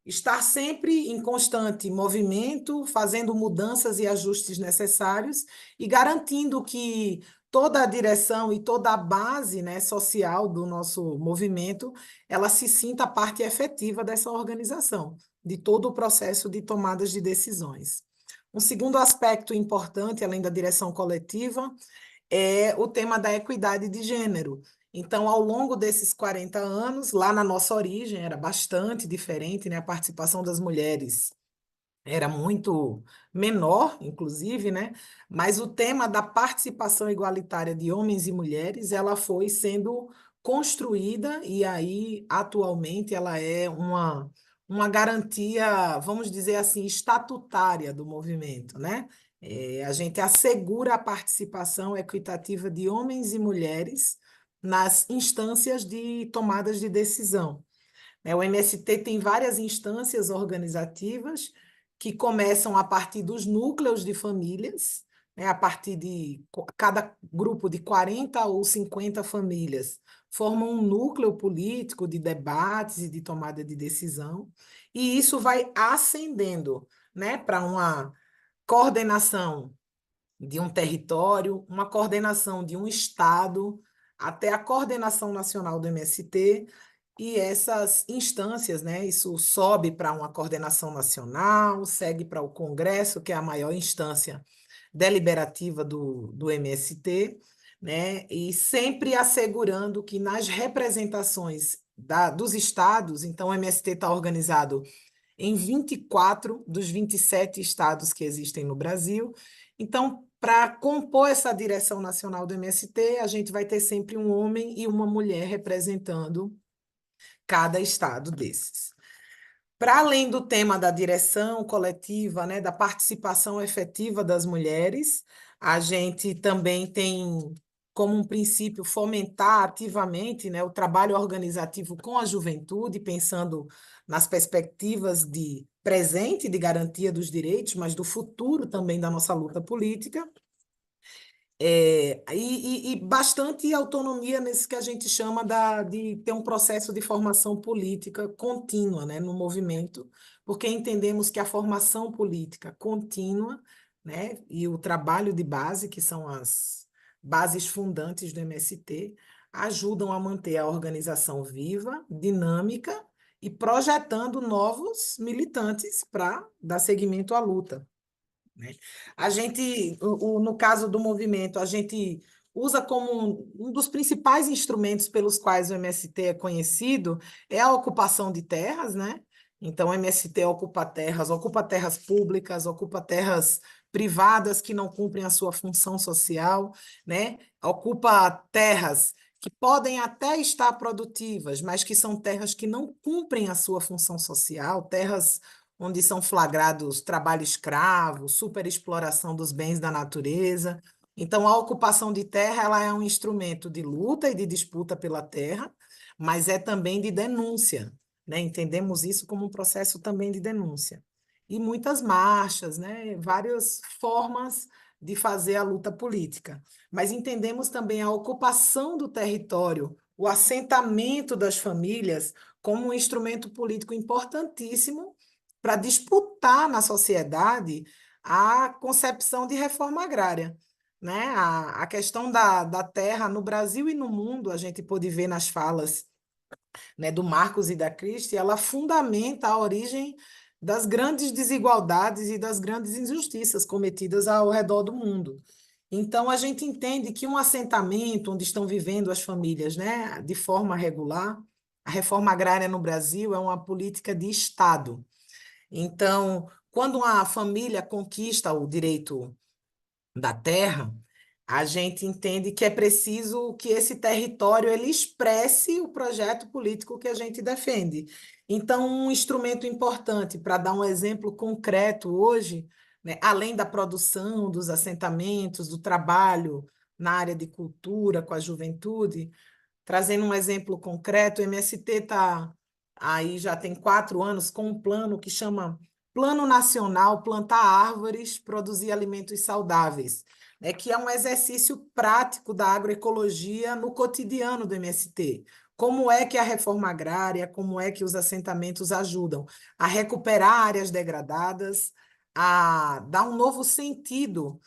estar sempre em constante movimento, fazendo mudanças e ajustes necessários e garantindo que toda a direção e toda a base, né, social do nosso movimento, ela se sinta parte efetiva dessa organização, de todo o processo de tomadas de decisões. Um segundo aspecto importante, além da direção coletiva, é o tema da equidade de gênero. Então, ao longo desses 40 anos, lá na nossa origem, era bastante diferente, né? A participação das mulheres era muito menor, inclusive, né? Mas o tema da participação igualitária de homens e mulheres, ela foi sendo construída e aí, atualmente, ela é uma garantia, vamos dizer assim, estatutária do movimento, né? A gente assegura a participação equitativa de homens e mulheres nas instâncias de tomadas de decisão. O MST tem várias instâncias organizativas que começam a partir dos núcleos de famílias, a partir de cada grupo de 40 ou 50 famílias, formam um núcleo político de debates e de tomada de decisão, e isso vai ascendendo, para uma coordenação de um território, uma coordenação de um estado, até a coordenação nacional do MST, e essas instâncias, isso sobe para uma coordenação nacional, segue para o Congresso, que é a maior instância deliberativa do MST, e sempre assegurando que nas representações dos estados, então o MST está organizado em 24 dos 27 estados que existem no Brasil. Então, para compor essa direção nacional do MST, a gente vai ter sempre um homem e uma mulher representando cada estado desses. Para além do tema da direção coletiva, da participação efetiva das mulheres, a gente também tem como um princípio fomentar ativamente o trabalho organizativo com a juventude, pensando nas perspectivas de presente, de garantia dos direitos, mas do futuro também da nossa luta política. E bastante autonomia nesse que a gente chama de ter um processo de formação política contínua, no movimento, porque entendemos que a formação política contínua, e o trabalho de base, que são as bases fundantes do MST, ajudam a manter a organização viva, dinâmica e projetando novos militantes para dar seguimento à luta. A gente, no caso do movimento, a gente usa como um dos principais instrumentos pelos quais o MST é conhecido é a ocupação de terras, Então, o MST ocupa terras públicas, ocupa terras privadas que não cumprem a sua função social, Ocupa terras que podem até estar produtivas, mas que são terras que não cumprem a sua função social, terras onde são flagrados trabalho escravo, superexploração dos bens da natureza. Então, a ocupação de terra ela é um instrumento de luta e de disputa pela terra, mas é também de denúncia, Entendemos isso como um processo também de denúncia. E muitas marchas, várias formas de fazer a luta política. Mas entendemos também a ocupação do território, o assentamento das famílias como um instrumento político importantíssimo para disputar na sociedade a concepção de reforma agrária. A questão da terra no Brasil e no mundo, a gente pôde ver nas falas do Marcos e da Cristi, ela fundamenta a origem das grandes desigualdades e das grandes injustiças cometidas ao redor do mundo. Então, a gente entende que um assentamento onde estão vivendo as famílias de forma regular, a reforma agrária no Brasil é uma política de Estado. Então, quando uma família conquista o direito da terra, a gente entende que é preciso que esse território ele expresse o projeto político que a gente defende. Então, um instrumento importante, para dar um exemplo concreto hoje, além da produção, dos assentamentos, do trabalho na área de cultura com a juventude, trazendo um exemplo concreto, o MST está aí já tem 4 anos com um plano que chama Plano Nacional Plantar Árvores, Produzir Alimentos Saudáveis, que é um exercício prático da agroecologia no cotidiano do MST. Como é que a reforma agrária, como é que os assentamentos ajudam a recuperar áreas degradadas, a dar um novo sentido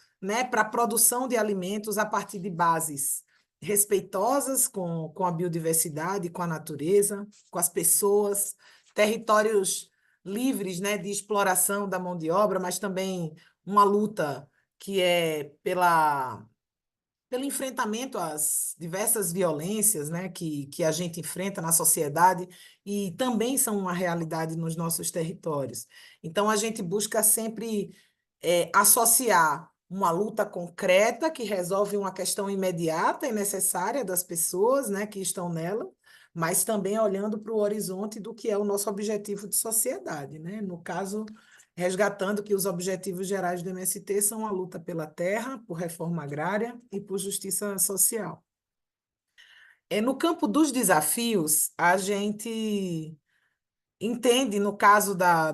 para a produção de alimentos a partir de bases respeitosas com a biodiversidade, com a natureza, com as pessoas, territórios livres de exploração da mão de obra, mas também uma luta que é pelo enfrentamento às diversas violências que a gente enfrenta na sociedade e também são uma realidade nos nossos territórios. Então, a gente busca sempre associar uma luta concreta que resolve uma questão imediata e necessária das pessoas que estão nela, mas também olhando para o horizonte do que é o nosso objetivo de sociedade. No caso, resgatando que os objetivos gerais do MST são a luta pela terra, por reforma agrária e por justiça social. No campo dos desafios, a gente entende, no caso da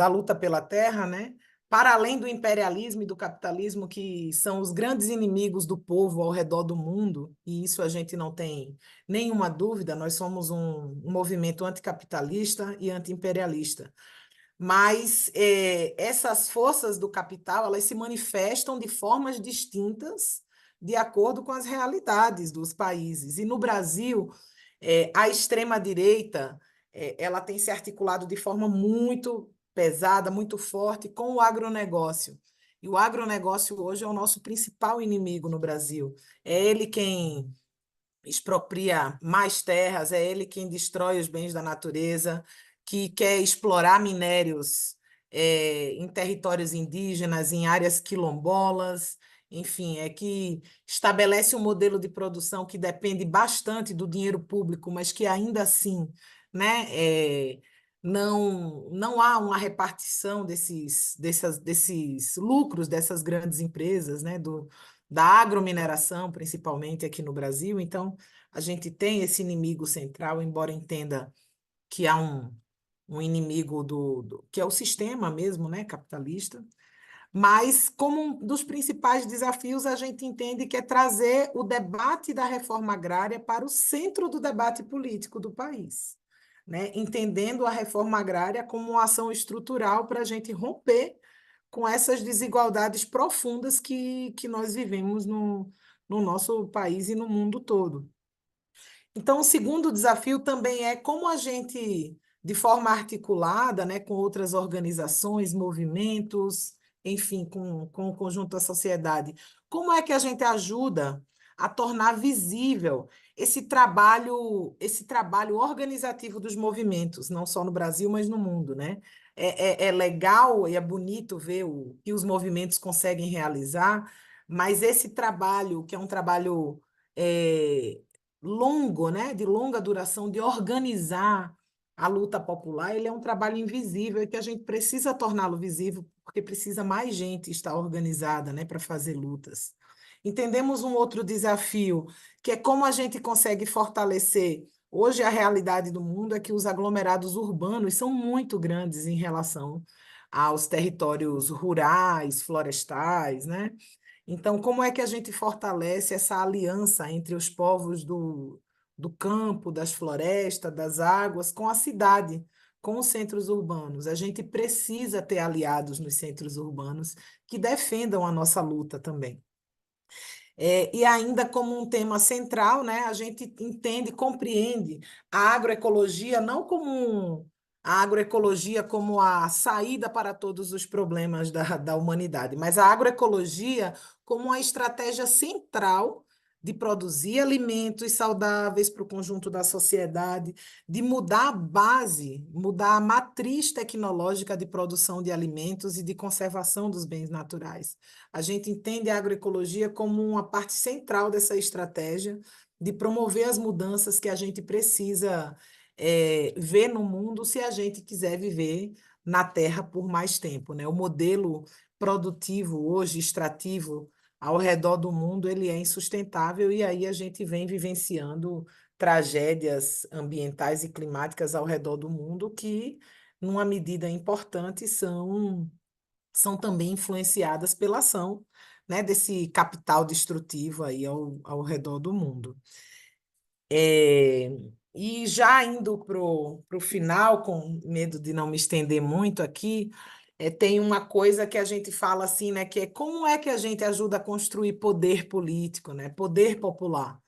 luta pela terra, né, para além do imperialismo e do capitalismo, que são os grandes inimigos do povo ao redor do mundo, e isso a gente não tem nenhuma dúvida, nós somos um movimento anticapitalista e antiimperialista. Mas essas forças do capital, elas se manifestam de formas distintas de acordo com as realidades dos países. E no Brasil, a extrema-direita, ela tem se articulado de forma muito pesada, muito forte com o agronegócio. E o agronegócio hoje é o nosso principal inimigo no Brasil. É ele quem expropria mais terras, é ele quem destrói os bens da natureza, que quer explorar minérios em territórios indígenas, em áreas quilombolas, enfim, é que estabelece um modelo de produção que depende bastante do dinheiro público, mas que ainda assim, né, não há uma repartição desses lucros dessas grandes empresas, né, da agromineração, principalmente aqui no Brasil. Então, a gente tem esse inimigo central, embora entenda que há um inimigo que é o sistema mesmo, né, capitalista, mas como um dos principais desafios, a gente entende que é trazer o debate da reforma agrária para o centro do debate político do país, né? Entendendo a reforma agrária como uma ação estrutural para a gente romper com essas desigualdades profundas que nós vivemos no nosso país e no mundo todo. Então, o segundo desafio também é como a gente, de forma articulada, né, com outras organizações, movimentos, enfim, com o conjunto da sociedade, como é que a gente ajuda a tornar visível esse trabalho organizativo dos movimentos, não só no Brasil, mas no mundo, né? É legal e é bonito ver o que os movimentos conseguem realizar, mas esse trabalho, que é um trabalho longo, né, de longa duração, de organizar a luta popular, ele é um trabalho invisível e que a gente precisa torná-lo visível, porque precisa mais gente estar organizada, né, para fazer lutas. Entendemos um outro desafio, que é como a gente consegue fortalecer. Hoje, a realidade do mundo é que os aglomerados urbanos são muito grandes em relação aos territórios rurais, florestais, né? Então, como é que a gente fortalece essa aliança entre os povos do campo, das florestas, das águas, com a cidade, com os centros urbanos? A gente precisa ter aliados nos centros urbanos que defendam a nossa luta também. E ainda como um tema central, né, a gente entende, compreende a agroecologia não como a agroecologia como a saída para todos os problemas da humanidade, mas a agroecologia como uma estratégia central de produzir alimentos saudáveis para o conjunto da sociedade, de mudar a base, mudar a matriz tecnológica de produção de alimentos e de conservação dos bens naturais. A gente entende a agroecologia como uma parte central dessa estratégia de promover as mudanças que a gente precisa ver no mundo se a gente quiser viver na Terra por mais tempo, né? O modelo produtivo hoje, extrativo, ao redor do mundo, ele é insustentável e aí a gente vem vivenciando tragédias ambientais e climáticas ao redor do mundo que, numa medida importante, são também influenciadas pela ação, né, desse capital destrutivo aí ao redor do mundo. E já indo para o final, com medo de não me estender muito aqui, tem uma coisa que a gente fala assim, né, que é como é que a gente ajuda a construir poder político, né, poder popular.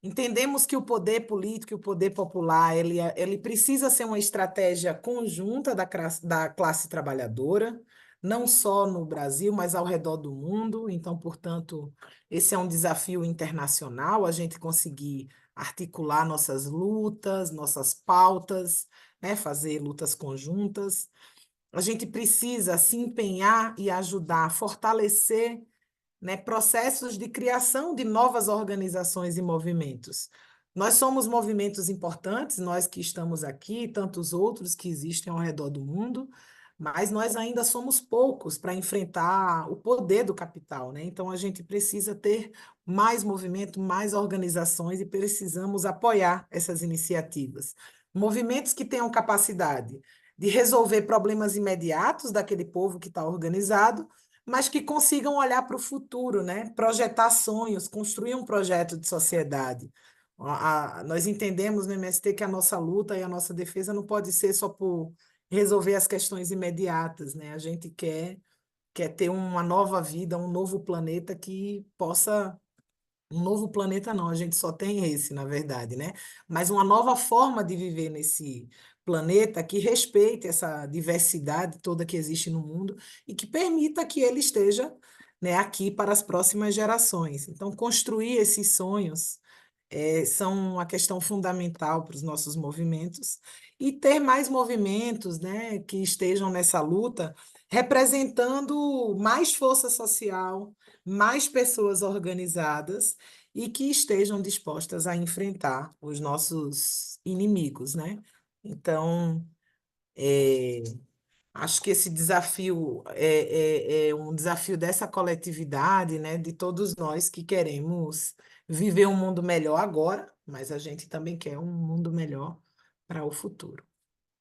Entendemos que o poder político e o poder popular ele precisa ser uma estratégia conjunta da classe trabalhadora, não só no Brasil, mas ao redor do mundo. Então, portanto, esse é um desafio internacional, a gente conseguir articular nossas lutas, nossas pautas, né, fazer lutas conjuntas. A gente precisa se empenhar e ajudar a fortalecer, né, processos de criação de novas organizações e movimentos. Nós somos movimentos importantes, nós que estamos aqui, tantos outros que existem ao redor do mundo, mas nós ainda somos poucos para enfrentar o poder do capital, né? Então, a gente precisa ter mais movimento, mais organizações e precisamos apoiar essas iniciativas. Movimentos que tenham capacidade de resolver problemas imediatos daquele povo que está organizado, mas que consigam olhar para o futuro, né? Projetar sonhos, construir um projeto de sociedade. Nós entendemos no MST que a nossa luta e a nossa defesa não pode ser só por resolver as questões imediatas, né? A gente quer ter uma nova vida, um novo planeta que possa. Um novo planeta não, a gente só tem esse, na verdade, né? Mas uma nova forma de viver nesse planeta que respeite essa diversidade toda que existe no mundo e que permita que ele esteja, né, aqui para as próximas gerações. Então, construir esses sonhos são uma questão fundamental para os nossos movimentos e ter mais movimentos, né, que estejam nessa luta, representando mais força social, mais pessoas organizadas e que estejam dispostas a enfrentar os nossos inimigos, né? Então, acho que esse desafio é um desafio dessa coletividade, né, de todos nós que queremos viver um mundo melhor agora, mas a gente também quer um mundo melhor para o futuro.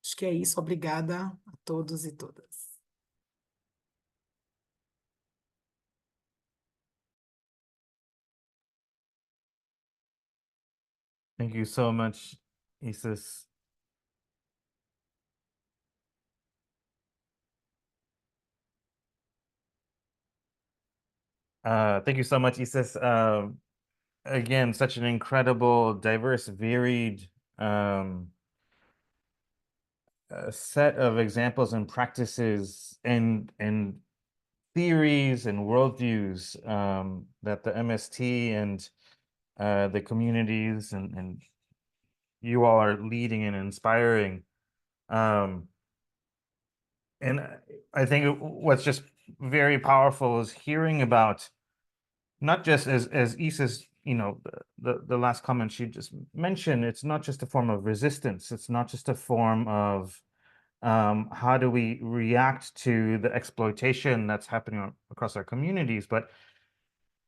Acho que é isso. Obrigada a todos e todas. Thank you so much, Isis. Thank you so much, Isis. Again, such an incredible, diverse, varied set of examples and practices and theories and worldviews that the MST and the communities and you all are leading and inspiring. And I think what's just very powerful is hearing about not just as Isis, the last comment she just mentioned, it's not just a form of resistance. It's not just a form of how do we react to the exploitation that's happening across our communities, but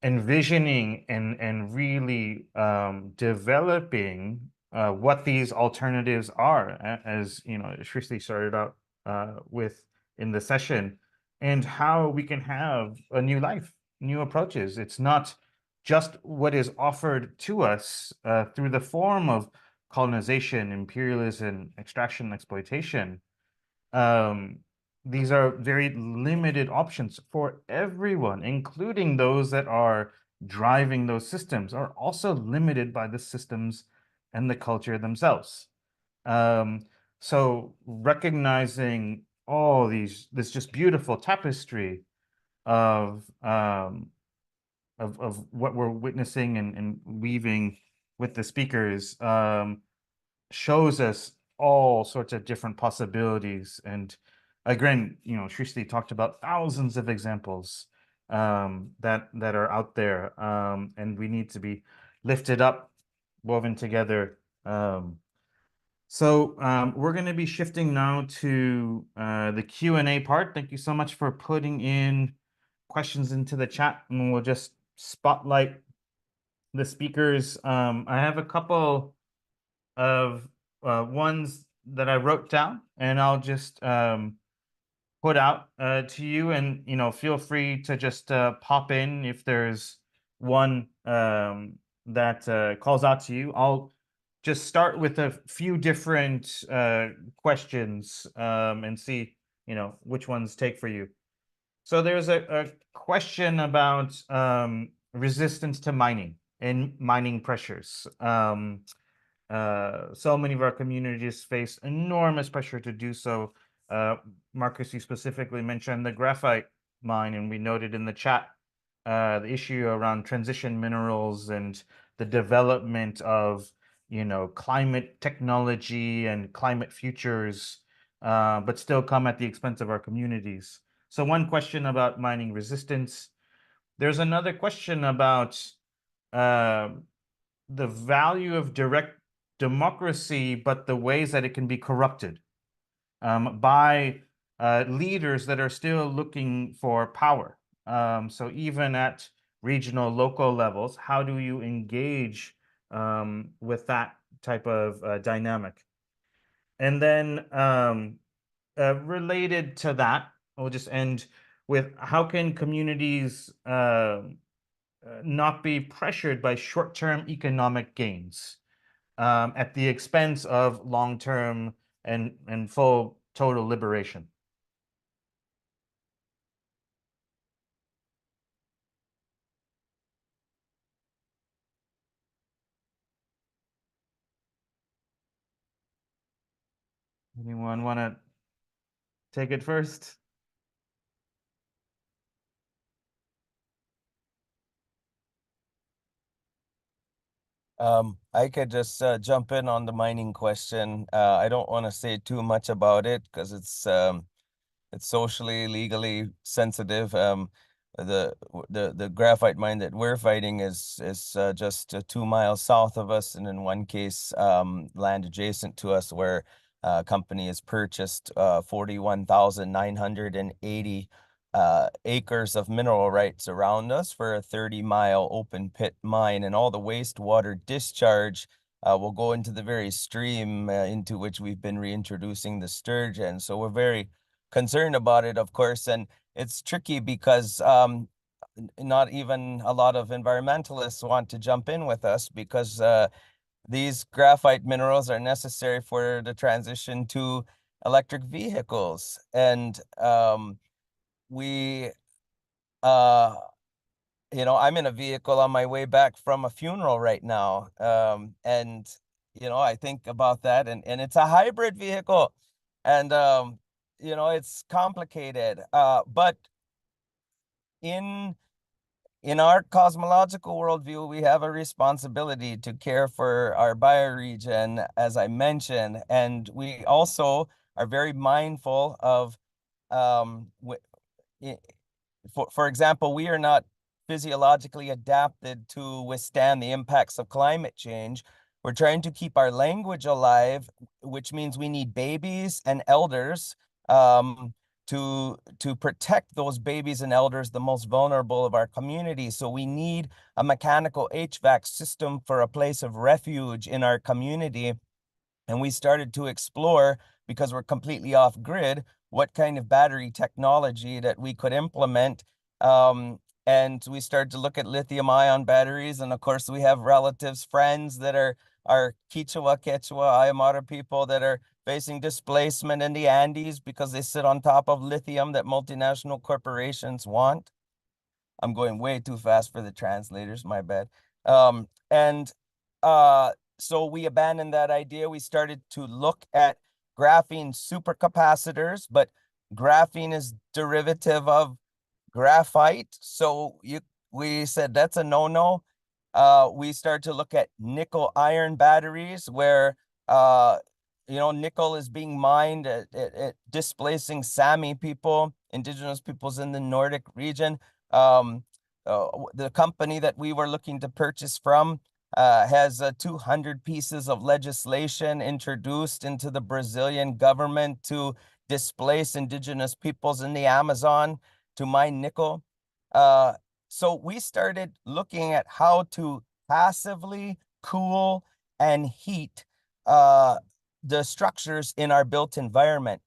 envisioning and really developing what these alternatives are, as Shrishti started out with in the session, and how we can have a new life, new approaches. It's not just what is offered to us through the form of colonization, imperialism, extraction, exploitation. These are very limited options for everyone, including those that are driving those systems, are also limited by the systems and the culture themselves. So recognizing all this just beautiful tapestry of what we're witnessing and weaving with the speakers shows us all sorts of different possibilities. And again, Shrishti talked about thousands of examples that are out there, and we need to be lifted up, woven together. So we're going to be shifting now to the Q&A part. Thank you so much for putting in questions into the chat, and we'll just spotlight the speakers. I have a couple of ones that I wrote down, and I'll just put out to you, and feel free to just pop in if there's one that calls out to you. I'll just start with a few different questions and see which ones take for you. So there's a question about resistance to mining and mining pressures. So many of our communities face enormous pressure to do so. Marcus, you specifically mentioned the graphite mine, and we noted in the chat the issue around transition minerals and the development of climate technology and climate futures, but still come at the expense of our communities. So one question about mining resistance. There's another question about the value of direct democracy, but the ways that it can be corrupted by leaders that are still looking for power. So even at regional, local levels, how do you engage with that type of dynamic? And then related to that, we'll just end with how can communities not be pressured by short-term economic gains at the expense of long-term and full total liberation? Anyone want to take it first? I could just jump in on the mining question. I don't want to say too much about it because it's socially, legally sensitive. The graphite mine that we're fighting is just 2 miles south of us, and in one case, land adjacent to us, where a company has purchased 41,980 acres of mineral rights around us for a 30-mile open pit mine, and all the wastewater discharge will go into the very stream into which we've been reintroducing the sturgeon. So we're very concerned about it, of course, and it's tricky because not even a lot of environmentalists want to jump in with us because these graphite minerals are necessary for the transition to electric vehicles. And we, I'm in a vehicle on my way back from a funeral right now. And, I think about that, and it's a hybrid vehicle. And, it's complicated. But in our cosmological worldview, we have a responsibility to care for our bioregion, as I mentioned, and we also are very mindful of, for example, we are not physiologically adapted to withstand the impacts of climate change. We're trying to keep our language alive, which means we need babies and elders to protect those babies and elders, the most vulnerable of our community. So we need a mechanical HVAC system for a place of refuge in our community. And we started to explore, because we're completely off grid, what kind of battery technology that we could implement. And we started to look at lithium ion batteries. And of course, we have relatives, friends that are Quechua, Aymara people that are facing displacement in the Andes because they sit on top of lithium that multinational corporations want. I'm going way too fast for the translators, my bad. So we abandoned that idea. We started to look at graphene supercapacitors, but graphene is derivative of graphite. So we said that's a no-no. We started to look at nickel iron batteries where nickel is being mined at displacing Sami people, indigenous peoples in the Nordic region. The company that we were looking to purchase from has 200 pieces of legislation introduced into the Brazilian government to displace indigenous peoples in the Amazon to mine nickel. So we started looking at how to passively cool and heat the structures in our built environment.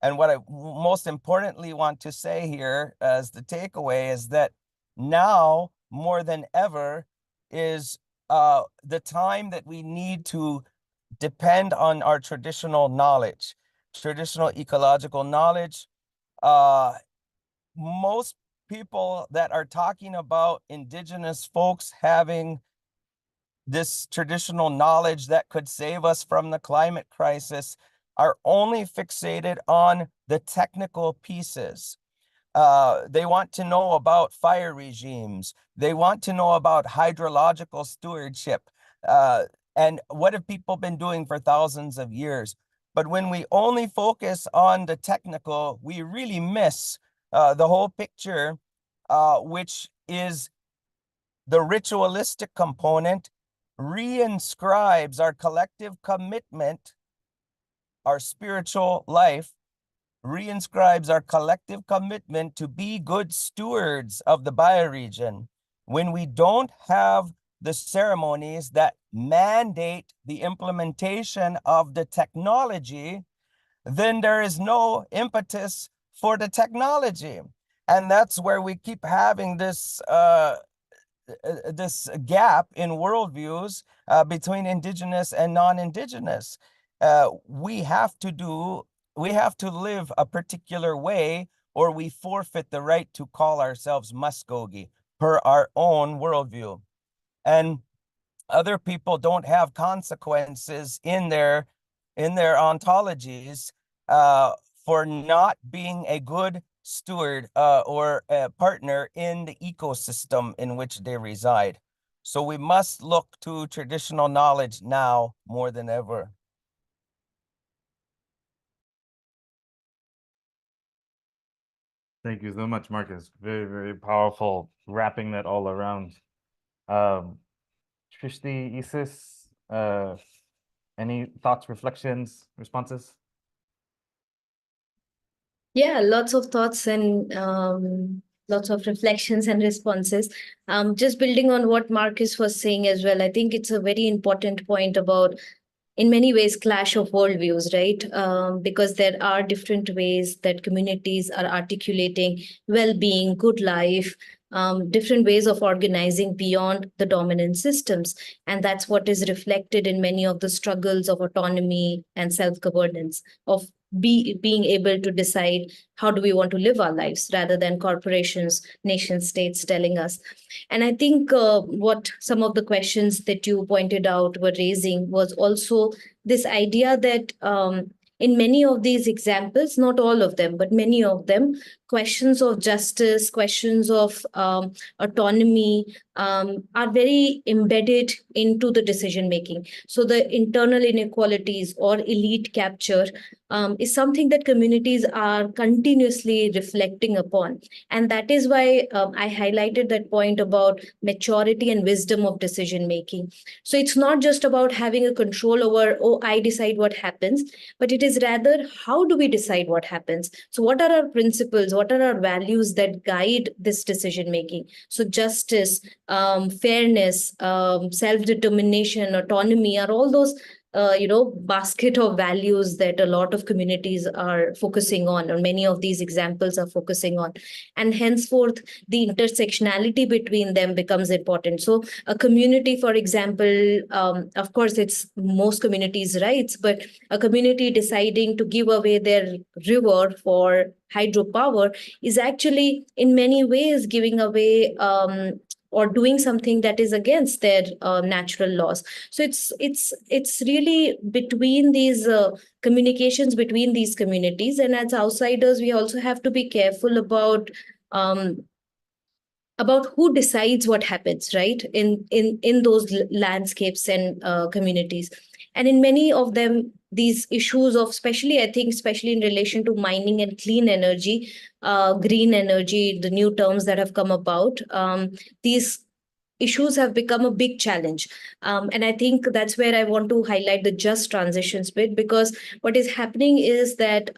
And what I most importantly want to say here as the takeaway is that now more than ever is the time that we need to depend on our traditional knowledge, traditional ecological knowledge. Most people that are talking about indigenous folks having this traditional knowledge that could save us from the climate crisis are only fixated on the technical pieces. They want to know about fire regimes. They want to know about hydrological stewardship. And what have people been doing for thousands of years? But when we only focus on the technical, we really miss the whole picture, which is the ritualistic component reinscribes our collective commitment, our spiritual life, reinscribes our collective commitment to be good stewards of the bioregion. When we don't have the ceremonies that mandate the implementation of the technology, then there is no impetus for the technology. And that's where we keep having this this gap in worldviews between indigenous and non-indigenous. We have to live a particular way, or we forfeit the right to call ourselves Muscogee per our own worldview. And other people don't have consequences in their ontologies for not being a good steward or a partner in the ecosystem in which they reside. So we must look to traditional knowledge now more than ever. Thank you so much, Marcus. Very, very powerful, wrapping that all around. Trishti, Isis, any thoughts, reflections, responses? Yeah, lots of thoughts and lots of reflections and responses. Just building on what Marcus was saying as well, I think it's a very important point about, in many ways, clash of worldviews, right? Because there are different ways that communities are articulating well-being, good life, different ways of organizing beyond the dominant systems. And that's what is reflected in many of the struggles of autonomy and self-governance, of being able to decide how do we want to live our lives rather than corporations, nation states telling us. And I think what some of the questions that you pointed out were raising was also this idea that in many of these examples, not all of them, but many of them, questions of justice, questions of autonomy are very embedded into the decision making. So the internal inequalities or elite capture is something that communities are continuously reflecting upon. And that is why I highlighted that point about maturity and wisdom of decision making. So it's not just about having a control over, oh, I decide what happens, but it is rather, how do we decide what happens? So what are our principles? What are our values that guide this decision making? So justice, fairness, self-determination, autonomy are all those basket of values that a lot of communities are focusing on, or many of these examples are focusing on. And henceforth, the intersectionality between them becomes important. So a community, for example, of course, it's most communities' rights, but a community deciding to give away their river for hydropower is actually in many ways giving away or doing something that is against their natural laws. So it's really between these communications between these communities, and as outsiders, we also have to be careful about who decides what happens, right, in those landscapes and communities. And in many of them, these issues of, especially in relation to mining and clean energy, green energy, the new terms that have come about, these issues have become a big challenge. And I think that's where I want to highlight the just transitions bit, because what is happening is that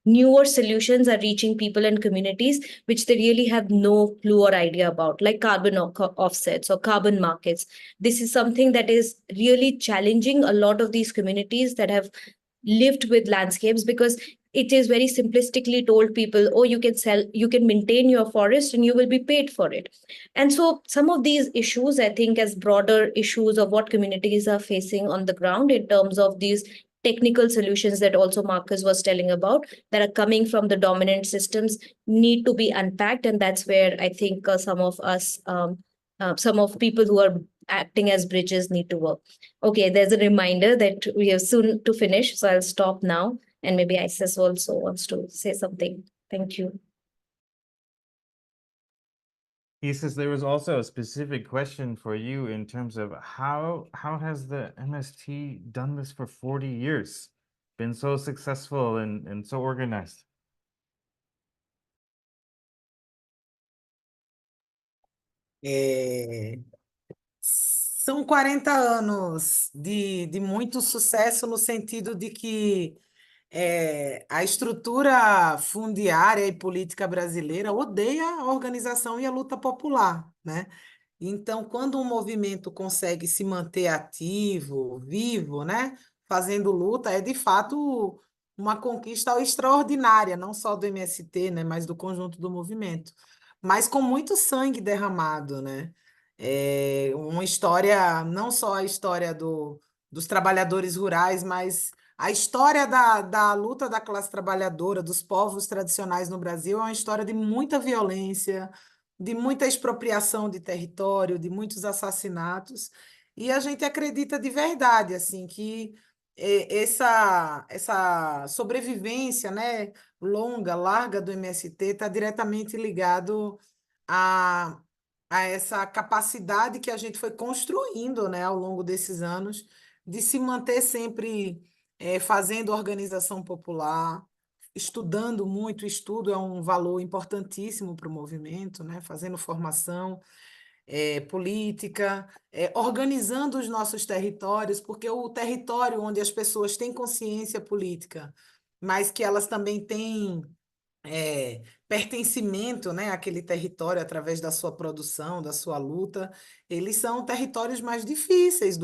newer solutions are reaching people and communities which they really have no clue or idea about, like carbon offsets or carbon markets. This is something that is really challenging a lot of these communities that have lived with landscapes, because it is very simplistically told people, oh, you can maintain your forest and you will be paid for it. And so some of these issues, I think, as broader issues of what communities are facing on the ground in terms of these technical solutions that also Marcus was telling about, that are coming from the dominant systems, need to be unpacked. And that's where I think some of us, some of people who are acting as bridges need to work. Okay, there's a reminder that we are soon to finish, so I'll stop now. And maybe Isis also wants to say something. Thank you. Isis, there was also a specific question for you in terms of how has the MST done this for 40 years, been so successful and so organized? São 40 anos de muito sucesso, no sentido de que a estrutura fundiária e política brasileira odeia a organização e a luta popular, né? Então, quando um movimento consegue se manter ativo, vivo, né, fazendo luta, é de fato uma conquista extraordinária, não só do MST, né, mas do conjunto do movimento. Mas com muito sangue derramado, né? É uma história, não só a história dos trabalhadores rurais, mas a história da luta da classe trabalhadora, dos povos tradicionais no Brasil, é uma história de muita violência, de muita expropriação de território, de muitos assassinatos, e a gente acredita de verdade assim que essa sobrevivência, né, larga do MST está diretamente ligado a, a essa capacidade que a gente foi construindo, né, ao longo desses anos de se manter sempre fazendo organização popular, estudando muito. O estudo é um valor importantíssimo para o movimento, né? Fazendo formação política, organizando os nossos territórios, porque o território onde as pessoas têm consciência política, mas que elas também têm pertencimento, né, àquele território através da sua produção, da sua luta, eles são territórios mais difíceis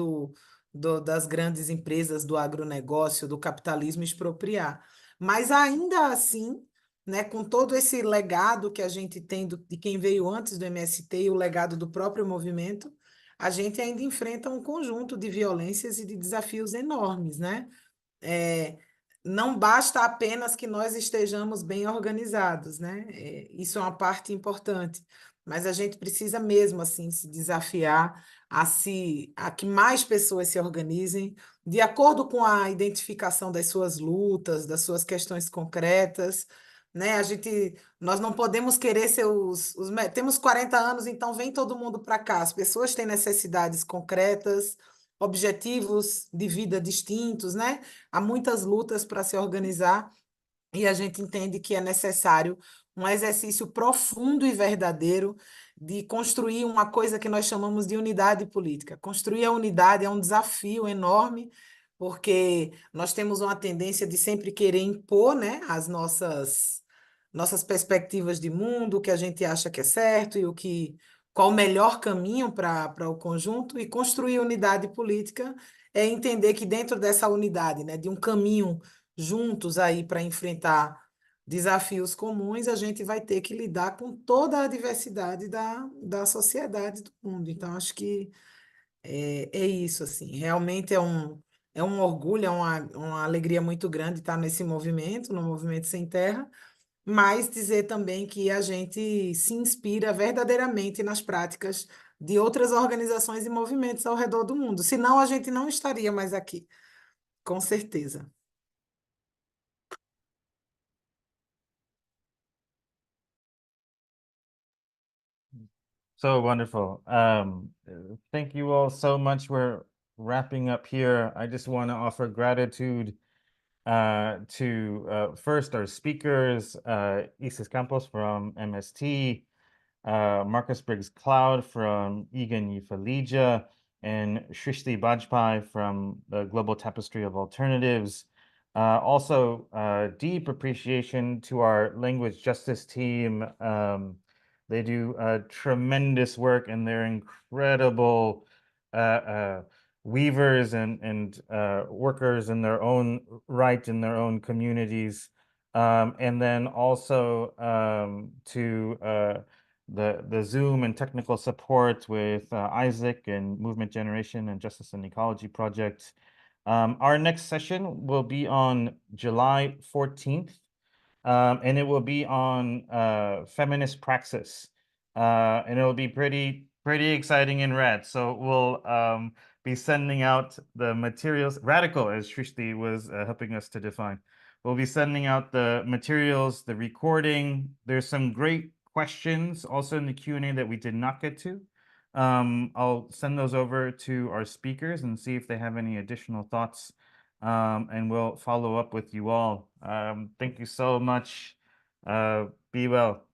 das grandes empresas, do agronegócio, do capitalismo expropriar. Mas ainda assim, né, com todo esse legado que a gente tem de quem veio antes do MST e o legado do próprio movimento, a gente ainda enfrenta um conjunto de violências e de desafios enormes, né? Não basta apenas que nós estejamos bem organizados, né? Isso é uma parte importante, mas a gente precisa mesmo assim se desafiar a que mais pessoas se organizem de acordo com a identificação das suas lutas, das suas questões concretas, né? Nós não podemos querer ser temos 40 anos, então vem todo mundo para cá. As pessoas têm necessidades concretas, objetivos de vida distintos, né? Há muitas lutas para se organizar e a gente entende que é necessário um exercício profundo e verdadeiro de construir uma coisa que nós chamamos de unidade política. Construir a unidade é um desafio enorme, porque nós temos uma tendência de sempre querer impor, né, as nossas perspectivas de mundo, o que a gente acha que é certo e qual o melhor caminho para o conjunto, e construir unidade política é entender que dentro dessa unidade, né, de um caminho juntos aí para enfrentar desafios comuns, a gente vai ter que lidar com toda a diversidade da sociedade do mundo. Então, acho que é isso, assim. Realmente é um orgulho, uma alegria muito grande estar nesse movimento, no Movimento Sem Terra, mas dizer também que a gente se inspira verdadeiramente nas práticas de outras organizações e movimentos ao redor do mundo. Senão, a gente não estaria mais aqui, com certeza. So wonderful. Thank you all so much. We're wrapping up here. I just want to offer gratitude to first our speakers, Isis Campos from MST, Marcus Briggs-Cloud from Ekvn-Yefolecev, and Shrishti Bajpai from the Global Tapestry of Alternatives. Also, deep appreciation to our language justice team. They do tremendous work, and they're incredible weavers and workers in their own right in their own communities. And then also to the Zoom and technical support with Isaac and Movement Generation and Justice and Ecology Project. Our next session will be on July 14th. And it will be on feminist praxis, and it'll be pretty exciting and rad. So we'll be sending out the materials. Radical, as Shrishti was helping us to define. We'll be sending out the materials, the recording. There's some great questions also in the Q&A that we did not get to. I'll send those over to our speakers and see if they have any additional thoughts. And we'll follow up with you all. Thank you so much. Be well.